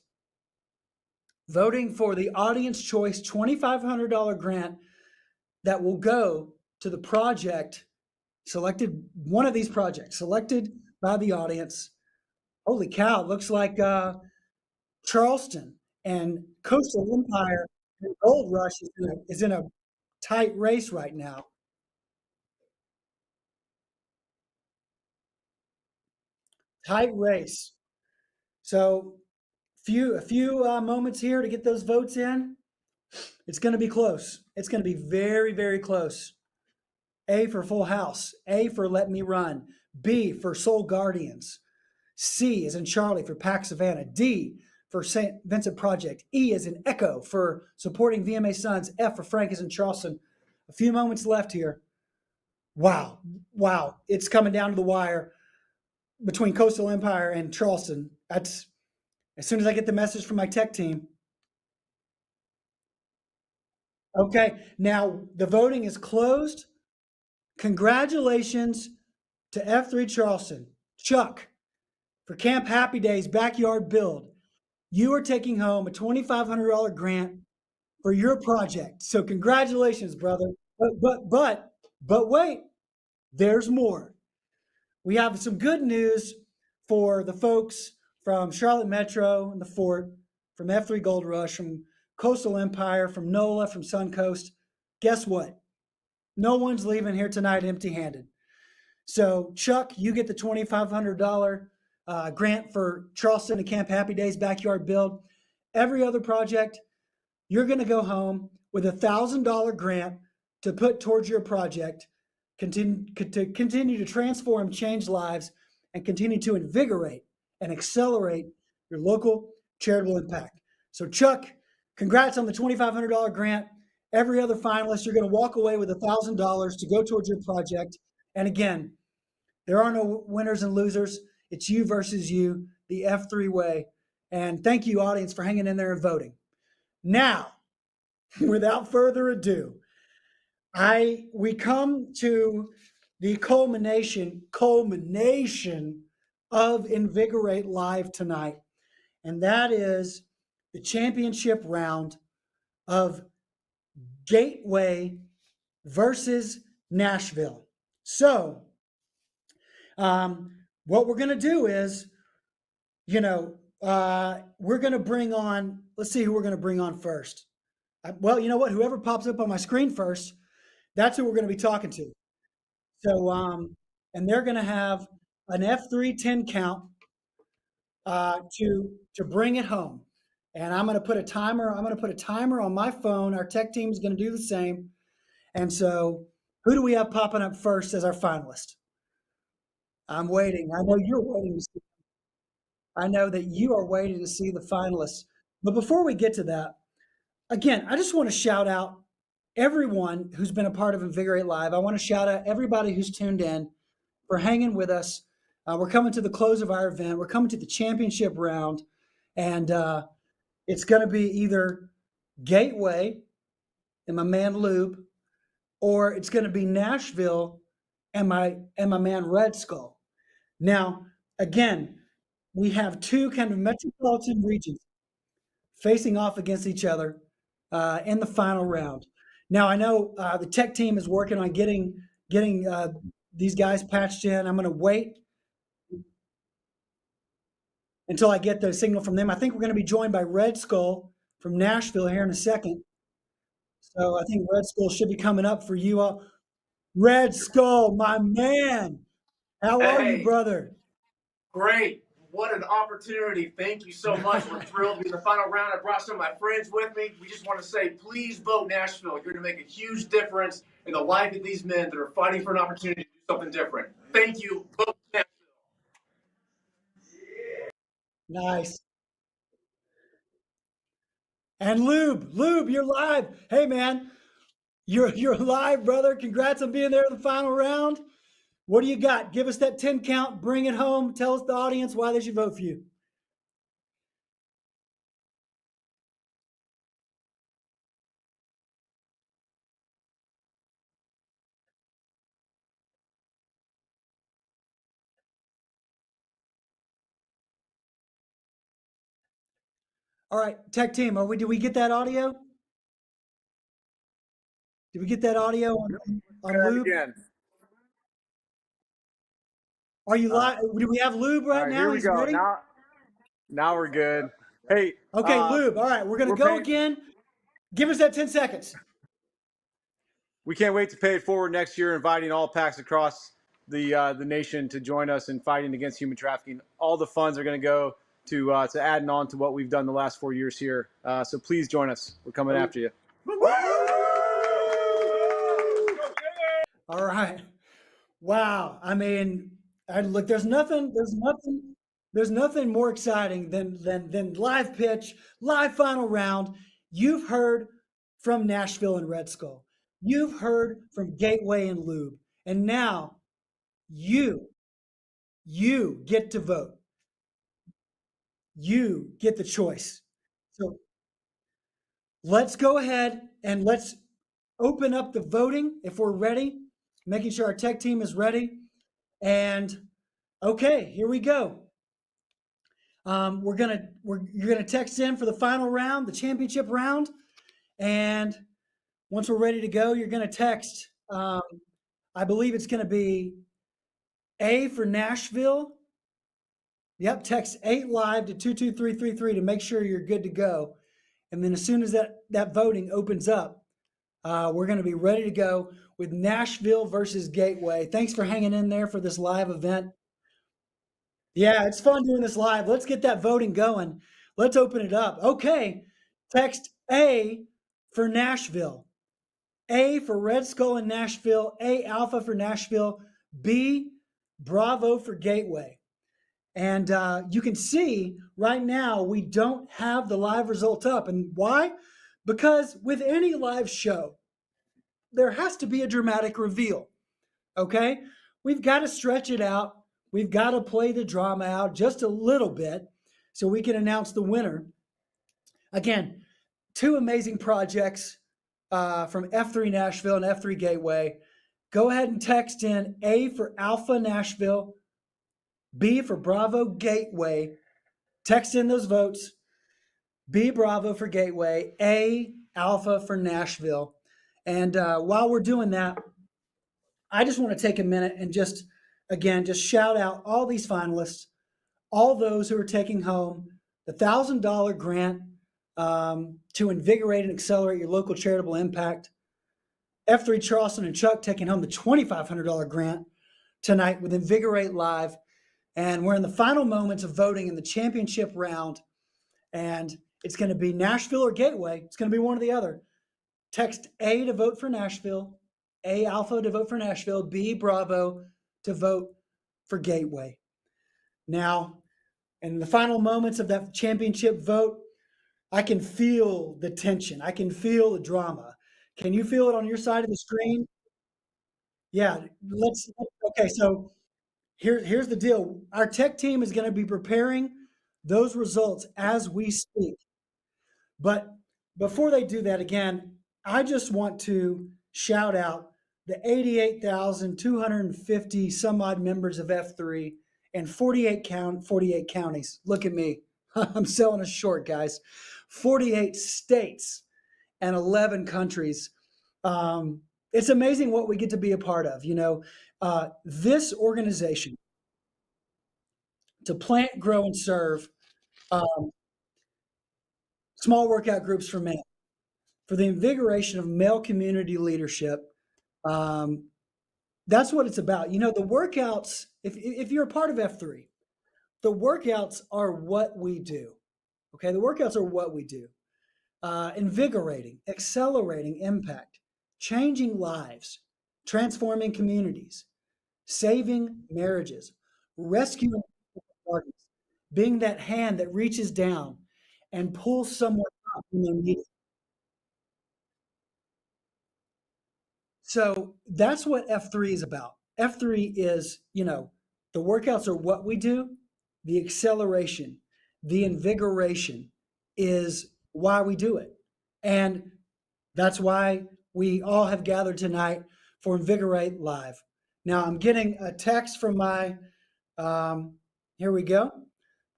Voting for the audience choice $2,500 grant that will go to the project selected, one of these projects selected by the audience. Holy cow, it looks like Charleston and Coastal Empire and Gold Rush is in a tight race right now. Tight race. So a few moments here to get those votes in. It's going to be close. It's going to be very, very close. A for Full House. A for Let Me Run. B for Soul Guardians. C is in Charlie for Pack Savannah. D for St. Vincent Project. E is in Echo for supporting VMA Sons. F for Frank is in Charleston. A few moments left here. Wow. Wow. It's coming down to the wire between Coastal Empire and Charleston. That's as soon as I get the message from my tech team. Okay, now the voting is closed. Congratulations to F3 Charleston. Chuck, for Camp Happy Days Backyard Build, you are taking home a $2,500 grant for your project. So congratulations, brother. But wait, there's more. We have some good news for the folks from Charlotte Metro and the Fort, from F3 Gold Rush, from Coastal Empire, from NOLA, from Suncoast. Guess what? No one's leaving here tonight empty-handed. So Chuck, you get the $2,500 grant for Charleston and Camp Happy Days Backyard Build. Every other project, you're going to go home with a $1,000 grant to put towards your project, continue to transform, change lives, and continue to invigorate and accelerate your local charitable impact. So Chuck, congrats on the $2,500 grant. Every other finalist, you're going to walk away with $1,000 to go towards your project. And again, there are no winners and losers. It's you versus you, the F3 way. And thank you, audience, for hanging in there and voting. Now, without further ado, we come to the culmination of Invigor8 Live tonight, and that is the championship round of Gateway versus Nashville. So, what we're going to do is, we're going to bring on, let's see who we're going to bring on first. Well, you know what? Whoever pops up on my screen first, that's who we're going to be talking to. So, and they're going to have an F3 10 count to bring it home. And I'm going to put a timer. I'm going to put a timer on my phone. Our tech team is going to do the same. And so, who do we have popping up first as our finalist? I'm waiting. I know you're waiting to see. I know that you are waiting to see the finalists. But before we get to that, again, I just want to shout out everyone who's been a part of Invigor8 Live. I want to shout out everybody who's tuned in for hanging with us. We're coming to the close of our event. We're coming to the championship round. And it's going to be either Gateway and my man Lube, or it's going to be Nashville and my man Red Skull. Now, again, we have two kind of metropolitan regions facing off against each other in the final round. Now, I know the tech team is working on getting these guys patched in. I'm going to wait until I get the signal from them. I think we're going to be joined by Red Skull from Nashville here in a second. So I think Red Skull should be coming up for you all. Red Skull, my man. How are you, brother? Great. What an opportunity. Thank you so much. We're thrilled to be in the final round. I brought some of my friends with me. We just want to say, please vote Nashville. You're going to make a huge difference in the life of these men that are fighting for an opportunity to do something different. Thank you. Vote Nashville. Nice. And Lube, you're live. Hey, man, you're live, brother. Congrats on being there in the final round. What do you got? Give us that 10 count. Bring it home. Tell us, the audience, why they should vote for you. All right, tech team, did we get that audio? Did we get that audio on Lube? Again. Are you live? Do we have Lube right now? Here we He's go. ready? Now we're good. Hey. Okay, Lube. All right, we're going to go again. Give us that 10 seconds. We can't wait to pay it forward next year, inviting all PACs across the nation to join us in fighting against human trafficking. All the funds are going to go to adding on to what we've done the last 4 years here. So please join us. We're coming after you. All right. Wow. I mean, look, there's nothing more exciting than live pitch, live final round. You've heard from Nashville and Red Skull. You've heard from Gateway and Lube. And now you get to vote. You get the choice. So let's go ahead and let's open up the voting if we're ready, making sure our tech team is ready. And okay, here we go. You're gonna text in for the final round, the championship round, and once we're ready to go, you're gonna text. I believe it's gonna be A for Nashville. Yep, text 8 live to 22333 to make sure you're good to go. And then as soon as that voting opens up, we're going to be ready to go with Nashville versus Gateway. Thanks for hanging in there for this live event. Yeah, it's fun doing this live. Let's get that voting going. Let's open it up. Okay, text A for Nashville. A for Red Skull in Nashville. A Alpha for Nashville. B Bravo for Gateway. And you can see right now we don't have the live result up. And why? Because with any live show, there has to be a dramatic reveal. Okay? We've got to stretch it out. we've got to play the drama out just a little bit so we can announce the winner. Again, two amazing projects from F3 Nashville and F3 Gateway. Go ahead and text in A for Alpha Nashville, B for Bravo Gateway. Text in those votes. B Bravo for Gateway, A Alpha for Nashville. And while we're doing that, I just want to take a minute and just shout out all these finalists, all those who are taking home the $1,000 grant to invigorate and accelerate your local charitable impact. F3 Charleston and Chuck taking home the $2,500 grant tonight with Invigor8 Live. And we're in the final moments of voting in the championship round. And it's going to be Nashville or Gateway. It's going to be one or the other. Text A to vote for Nashville, A Alpha to vote for Nashville, B Bravo to vote for Gateway. Now, in the final moments of that championship vote, I can feel the tension. I can feel the drama. Can you feel it on your side of the screen? Yeah, okay, so here's the deal. Our tech team is going to be preparing those results as we speak. But before they do that, again, I just want to shout out the 88,250 some odd members of F3 and 48 counties. Look at me. I'm selling us short, guys. 48 states and 11 countries. It's amazing what we get to be a part of. This organization, to plant, grow, and serve small workout groups for men, for the invigoration of male community leadership. That's what it's about. The workouts, if you're a part of F3, the workouts are what we do. Okay, the workouts are what we do. Invigorating, accelerating impact, changing lives, transforming communities, saving marriages, rescuing partners, being that hand that reaches down and pulls someone up when they need it. So that's what F3 is about. F3 is, the workouts are what we do. The acceleration, the invigoration is why we do it. And that's why we all have gathered tonight for Invigor8 Live. Now I'm getting a text from here we go.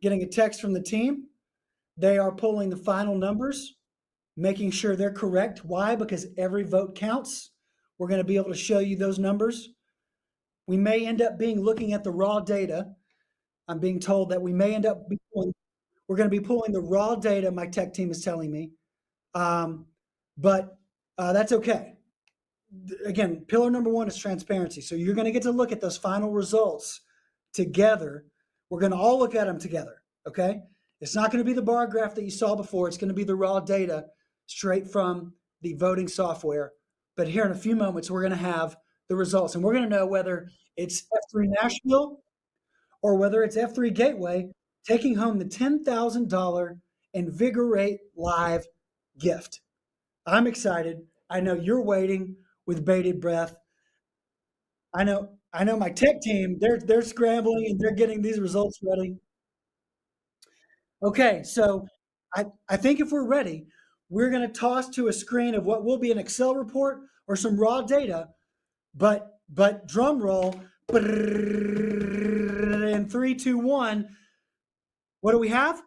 Getting a text from the team. They are pulling the final numbers, making sure they're correct. Why? Because every vote counts. We're going to be able to show you those numbers. We may end up looking at the raw data. I'm being told that we may end up we're going to be pulling the raw data, my tech team is telling me. But that's okay. Again, pillar number one is transparency. So you're going to get to look at those final results together. We're going to all look at them together, okay? It's not going to be the bar graph that you saw before. It's going to be the raw data straight from the voting software. But here in a few moments, we're going to have the results. And we're going to know whether it's F3 Nashville or whether it's F3 Gateway taking home the $10,000 Invigor8 Live gift. I'm excited. I know you're waiting with bated breath. I know my tech team, they're scrambling and they're getting these results ready. Okay, so I think if we're ready, we're going to toss to a screen of what will be an Excel report or some raw data, but drum roll, in 3, 2, 1. What do we have?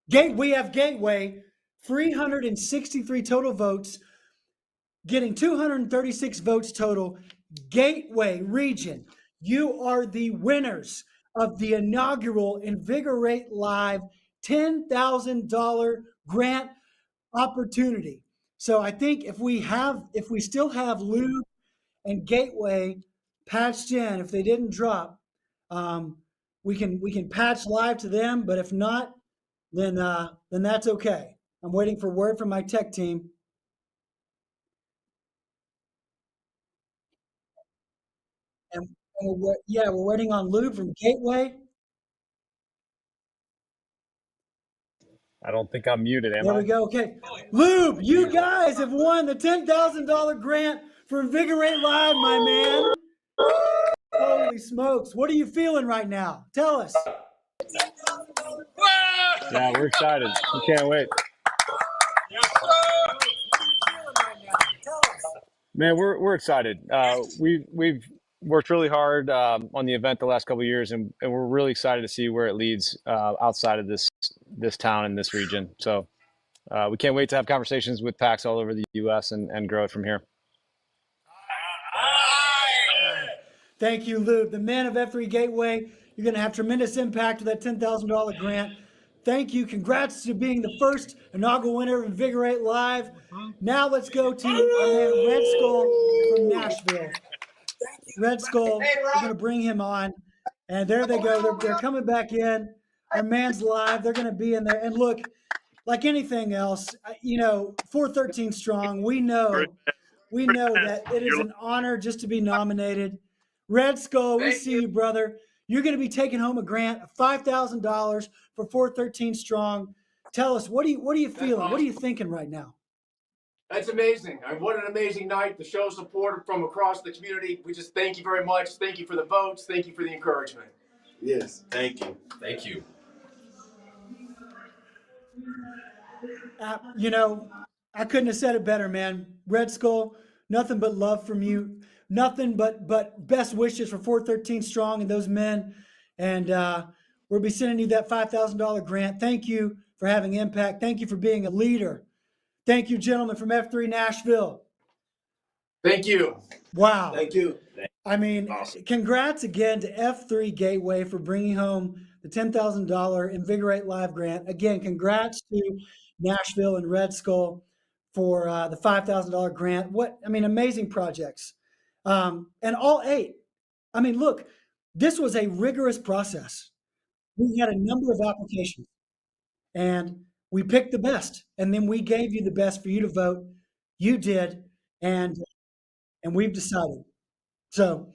We have Gateway, 363 total votes, getting 236 votes total. Gateway region, you are the winners of the inaugural Invigor8 Live $10,000 grant opportunity. So I think if we still have Lube and Gateway patched in, if they didn't drop, we can patch live to them. But if not, then that's okay. I'm waiting for word from my tech team. And we're waiting on Lube from Gateway. I don't think I'm muted, am I? There we go. Okay. Lube, you guys have won the $10,000 grant for Invigor8 Live, my man. Holy smokes. What are you feeling right now? Tell us. Yeah, we're excited. We can't wait. Man, we're excited. We've worked really hard on the event the last couple of years, and we're really excited to see where it leads outside of this town and this region. So we can't wait to have conversations with PAX all over the U.S. and grow it from here. Thank you, Lube. The men of F3 Gateway, you're going to have tremendous impact with that $10,000 grant. Thank you. Congrats to being the first inaugural winner of Invigor8 Live. Now let's go to our man Red Skull from Nashville. Red Skull, we're going to bring him on. And there they go. They're coming back in. Our man's live. They're going to be in there. And look, like anything else, 413 strong. We know that it is an honor just to be nominated. Red Skull, we see you, brother. You're going to be taking home a grant of $5,000 for 413 strong. Tell us, what are you feeling? Awesome. What are you thinking right now? That's amazing. What an amazing night. The show support from across the community. We just thank you very much. Thank you for the votes. Thank you for the encouragement. Yes, thank you. Thank you. I couldn't have said it better, man. Red Skull, nothing but love from you. Nothing but best wishes for 413 strong and those men. And we'll be sending you that $5,000 grant. Thank you for having impact. Thank you for being a leader. Thank you, gentlemen from F3 Nashville. Thank you. Wow. Thank you. I mean, congrats again to F3 Gateway for bringing home the $10,000 Invigor8 Live grant. Again, congrats to Nashville and Red Skull for the $5,000 grant. Amazing projects. And all 8. I mean, look, this was a rigorous process. We had a number of applications and we picked the best, and then we gave you the best for you to vote. You did, and we've decided. So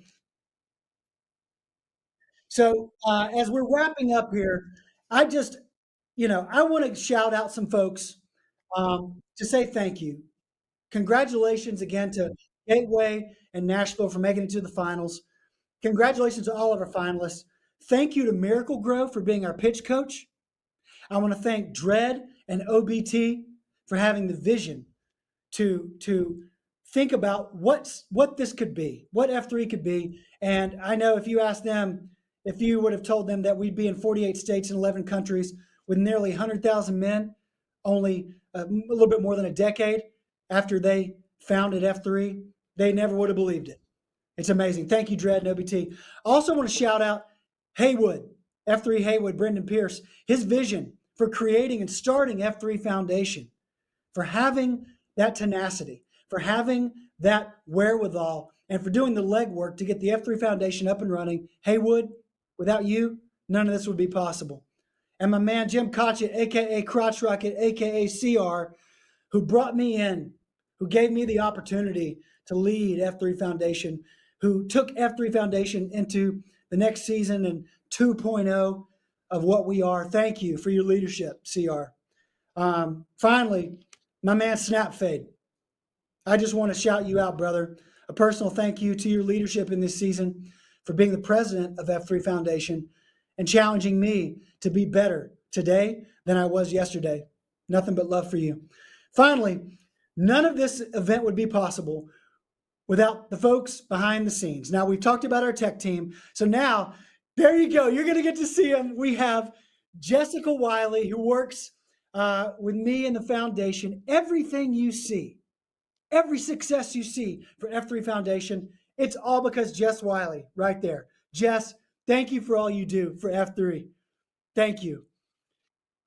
as we're wrapping up here, I want to shout out some folks to say thank you. Congratulations again to Gateway and Nashville for making it to the finals. Congratulations to all of our finalists. Thank you to Miracle Grow for being our pitch coach. I want to thank Dread and OBT for having the vision to think about what this could be, what F3 could be. And I know if you asked them, if you would have told them that we'd be in 48 states and 11 countries with nearly 100,000 men, only a little bit more than a decade after they founded F3, they never would have believed it. It's amazing. Thank you, Dread and OBT. I also want to shout out Haywood, F3 Haywood, Brendan Pierce, his vision for creating and starting F3 Foundation, for having that tenacity, for having that wherewithal, and for doing the legwork to get the F3 Foundation up and running. Haywood, without you, none of this would be possible. And my man, Jim Cotchett, AKA Crotch Rocket, AKA CR, who brought me in, who gave me the opportunity to lead F3 Foundation, who took F3 Foundation into the next season and 2.0 of what we are. Thank you for your leadership, CR. Finally, my man Snapfade. I just want to shout you out, brother. A personal thank you to your leadership in this season for being the president of F3 Foundation and challenging me to be better today than I was yesterday. Nothing but love for you. Finally, none of this event would be possible without the folks behind the scenes. Now, we've talked about our tech team. So now, there you go. You're going to get to see them. We have Jessica Wiley, who works with me in the foundation. Everything you see, every success you see for F3 Foundation, it's all because Jess Wiley right there. Jess, thank you for all you do for F3. Thank you.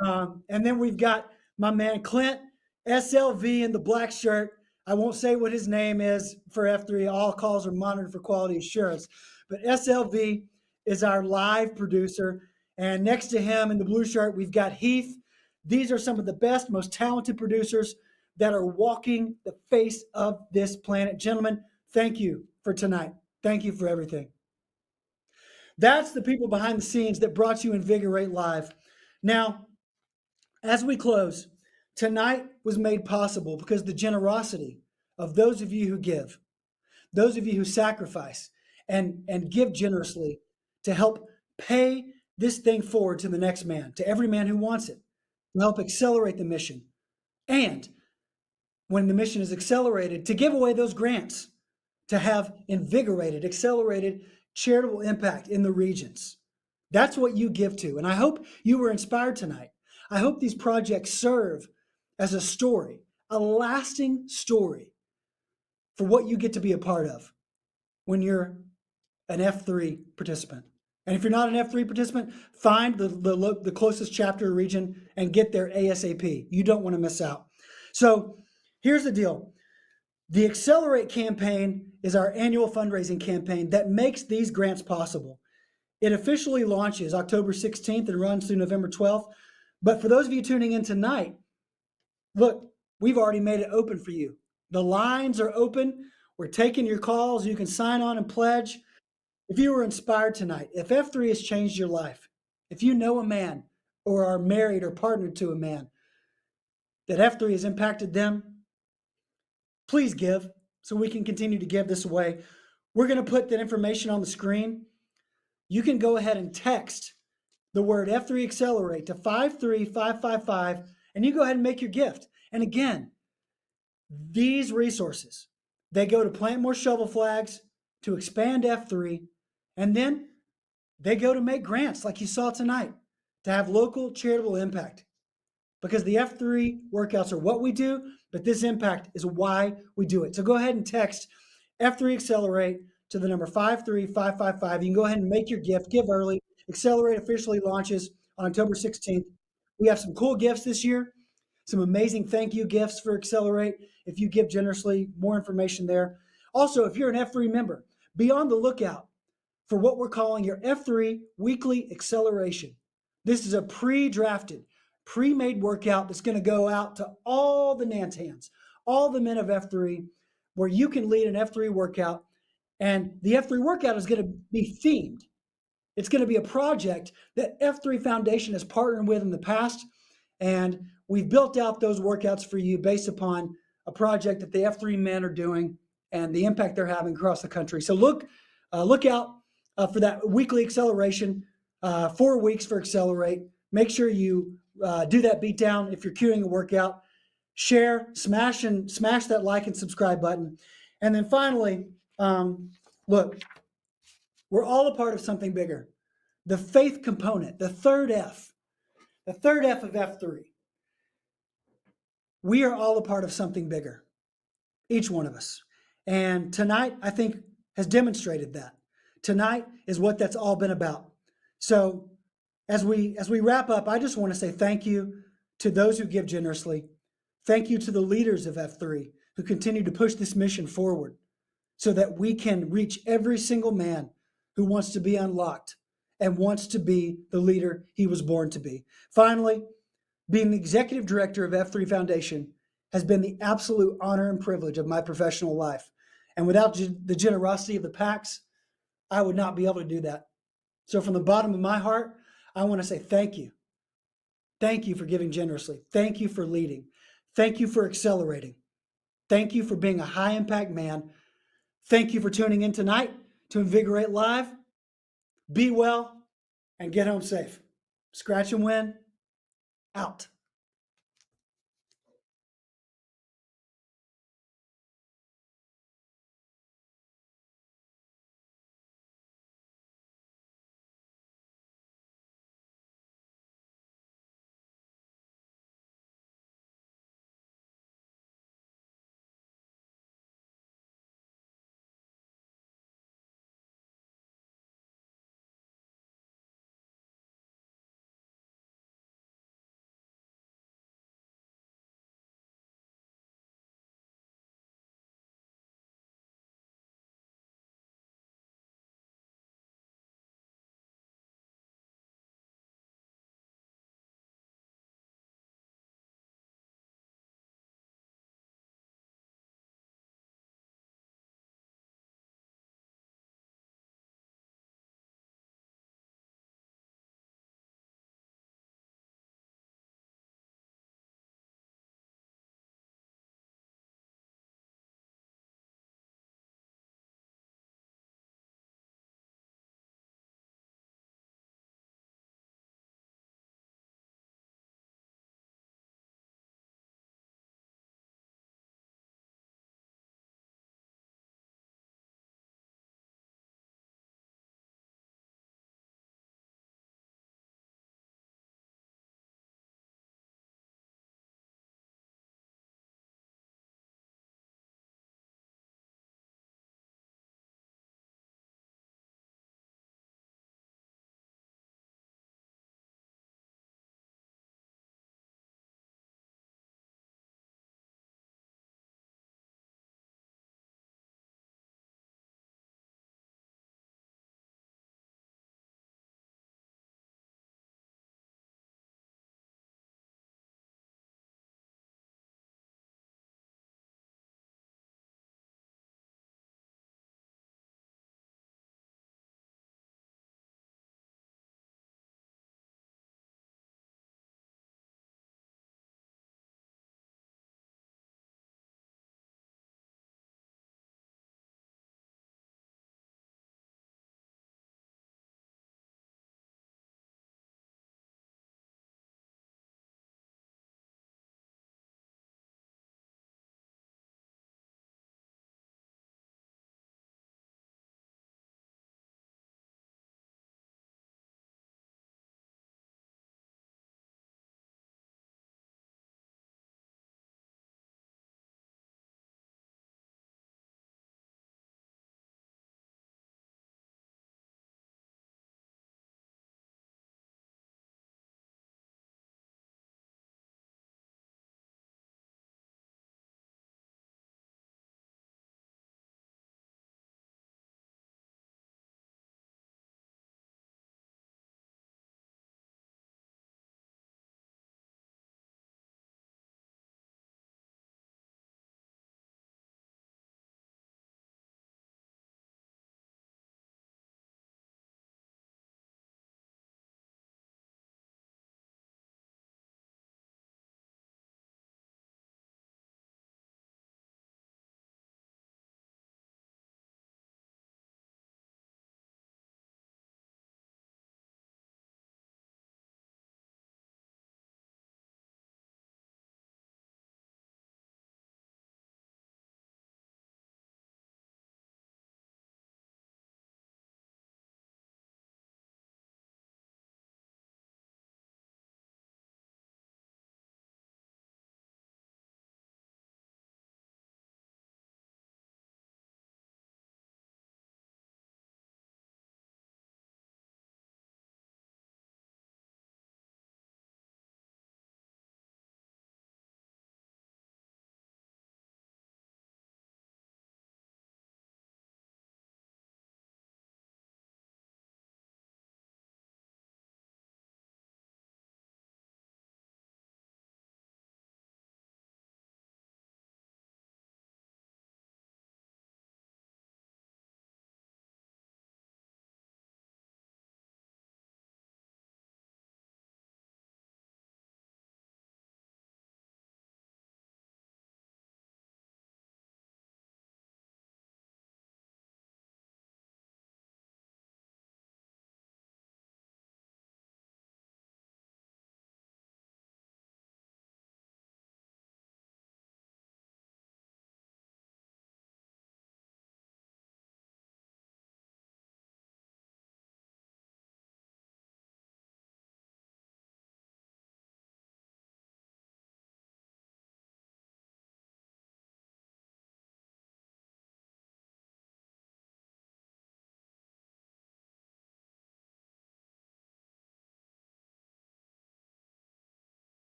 And then we've got my man Clint, SLV in the black shirt. I won't say what his name is for F3. All calls are monitored for quality assurance. But SLV is our live producer. And next to him in the blue shirt, we've got Heath. These are some of the best, most talented producers that are walking the face of this planet. Gentlemen, thank you for tonight. Thank you for everything. That's the people behind the scenes that brought you Invigor8 Live. Now, as we close, tonight was made possible because the generosity of those of you who give, those of you who sacrifice, and give generously to help pay this thing forward to the next man, to every man who wants it, to help accelerate the mission. And when the mission is accelerated, to give away those grants, to have invigorated, accelerated charitable impact in the regions. That's what you give to. And I hope you were inspired tonight. I hope these projects serve as a story, a lasting story for what you get to be a part of when you're an F3 participant. And if you're not an F3 participant, find the closest chapter or region and get there ASAP. You don't want to miss out. So here's the deal. The Accelerate campaign is our annual fundraising campaign that makes these grants possible. It officially launches October 16th and runs through November 12th. But for those of you tuning in tonight, look, we've already made it open for you. The lines are open. We're taking your calls. You can sign on and pledge. If you were inspired tonight, if F3 has changed your life, if you know a man or are married or partnered to a man that F3 has impacted them, please give so we can continue to give this away. We're going to put that information on the screen. You can go ahead and text the word F3 Accelerate to 53555, and you go ahead and make your gift. And again, these resources, they go to plant more shovel flags, to expand F3, and then they go to make grants like you saw tonight, to have local charitable impact. Because the F3 workouts are what we do, but this impact is why we do it. So go ahead and text F3 Accelerate to the number 53555. You can go ahead and make your gift, give early. Accelerate officially launches on October 16th. We have some cool gifts this year, some amazing thank you gifts for Accelerate. If you give generously, more information there. Also, if you're an F3 member, be on the lookout for what we're calling your F3 Weekly Acceleration. This is a pre-drafted, pre-made workout that's going to go out to all the Nantans, all the men of F3, where you can lead an F3 workout. And the F3 workout is going to be themed. It's going to be a project that F3 Foundation has partnered with in the past. And we've built out those workouts for you based upon a project that the F3 men are doing and the impact they're having across the country. So look out for that weekly acceleration, 4 weeks for Accelerate. Make sure you do that beat down if you're queuing a workout. Share, smash that like and subscribe button. And then finally, look, we're all a part of something bigger. The faith component, the third F of F3. We are all a part of something bigger, each one of us. And tonight, I think, has demonstrated that. Tonight is what that's all been about. So as we wrap up, I just want to say thank you to those who give generously. Thank you to the leaders of F3 who continue to push this mission forward so that we can reach every single man who wants to be unlocked and wants to be the leader he was born to be. Finally, being the executive director of F3 Foundation has been the absolute honor and privilege of my professional life. And without the generosity of the PACs, I would not be able to do that. So from the bottom of my heart, I want to say thank you. Thank you for giving generously. Thank you for leading. Thank you for accelerating. Thank you for being a high impact man. Thank you for tuning in tonight to Invigor8 Live. Be well and get home safe. Scratch and win. Out.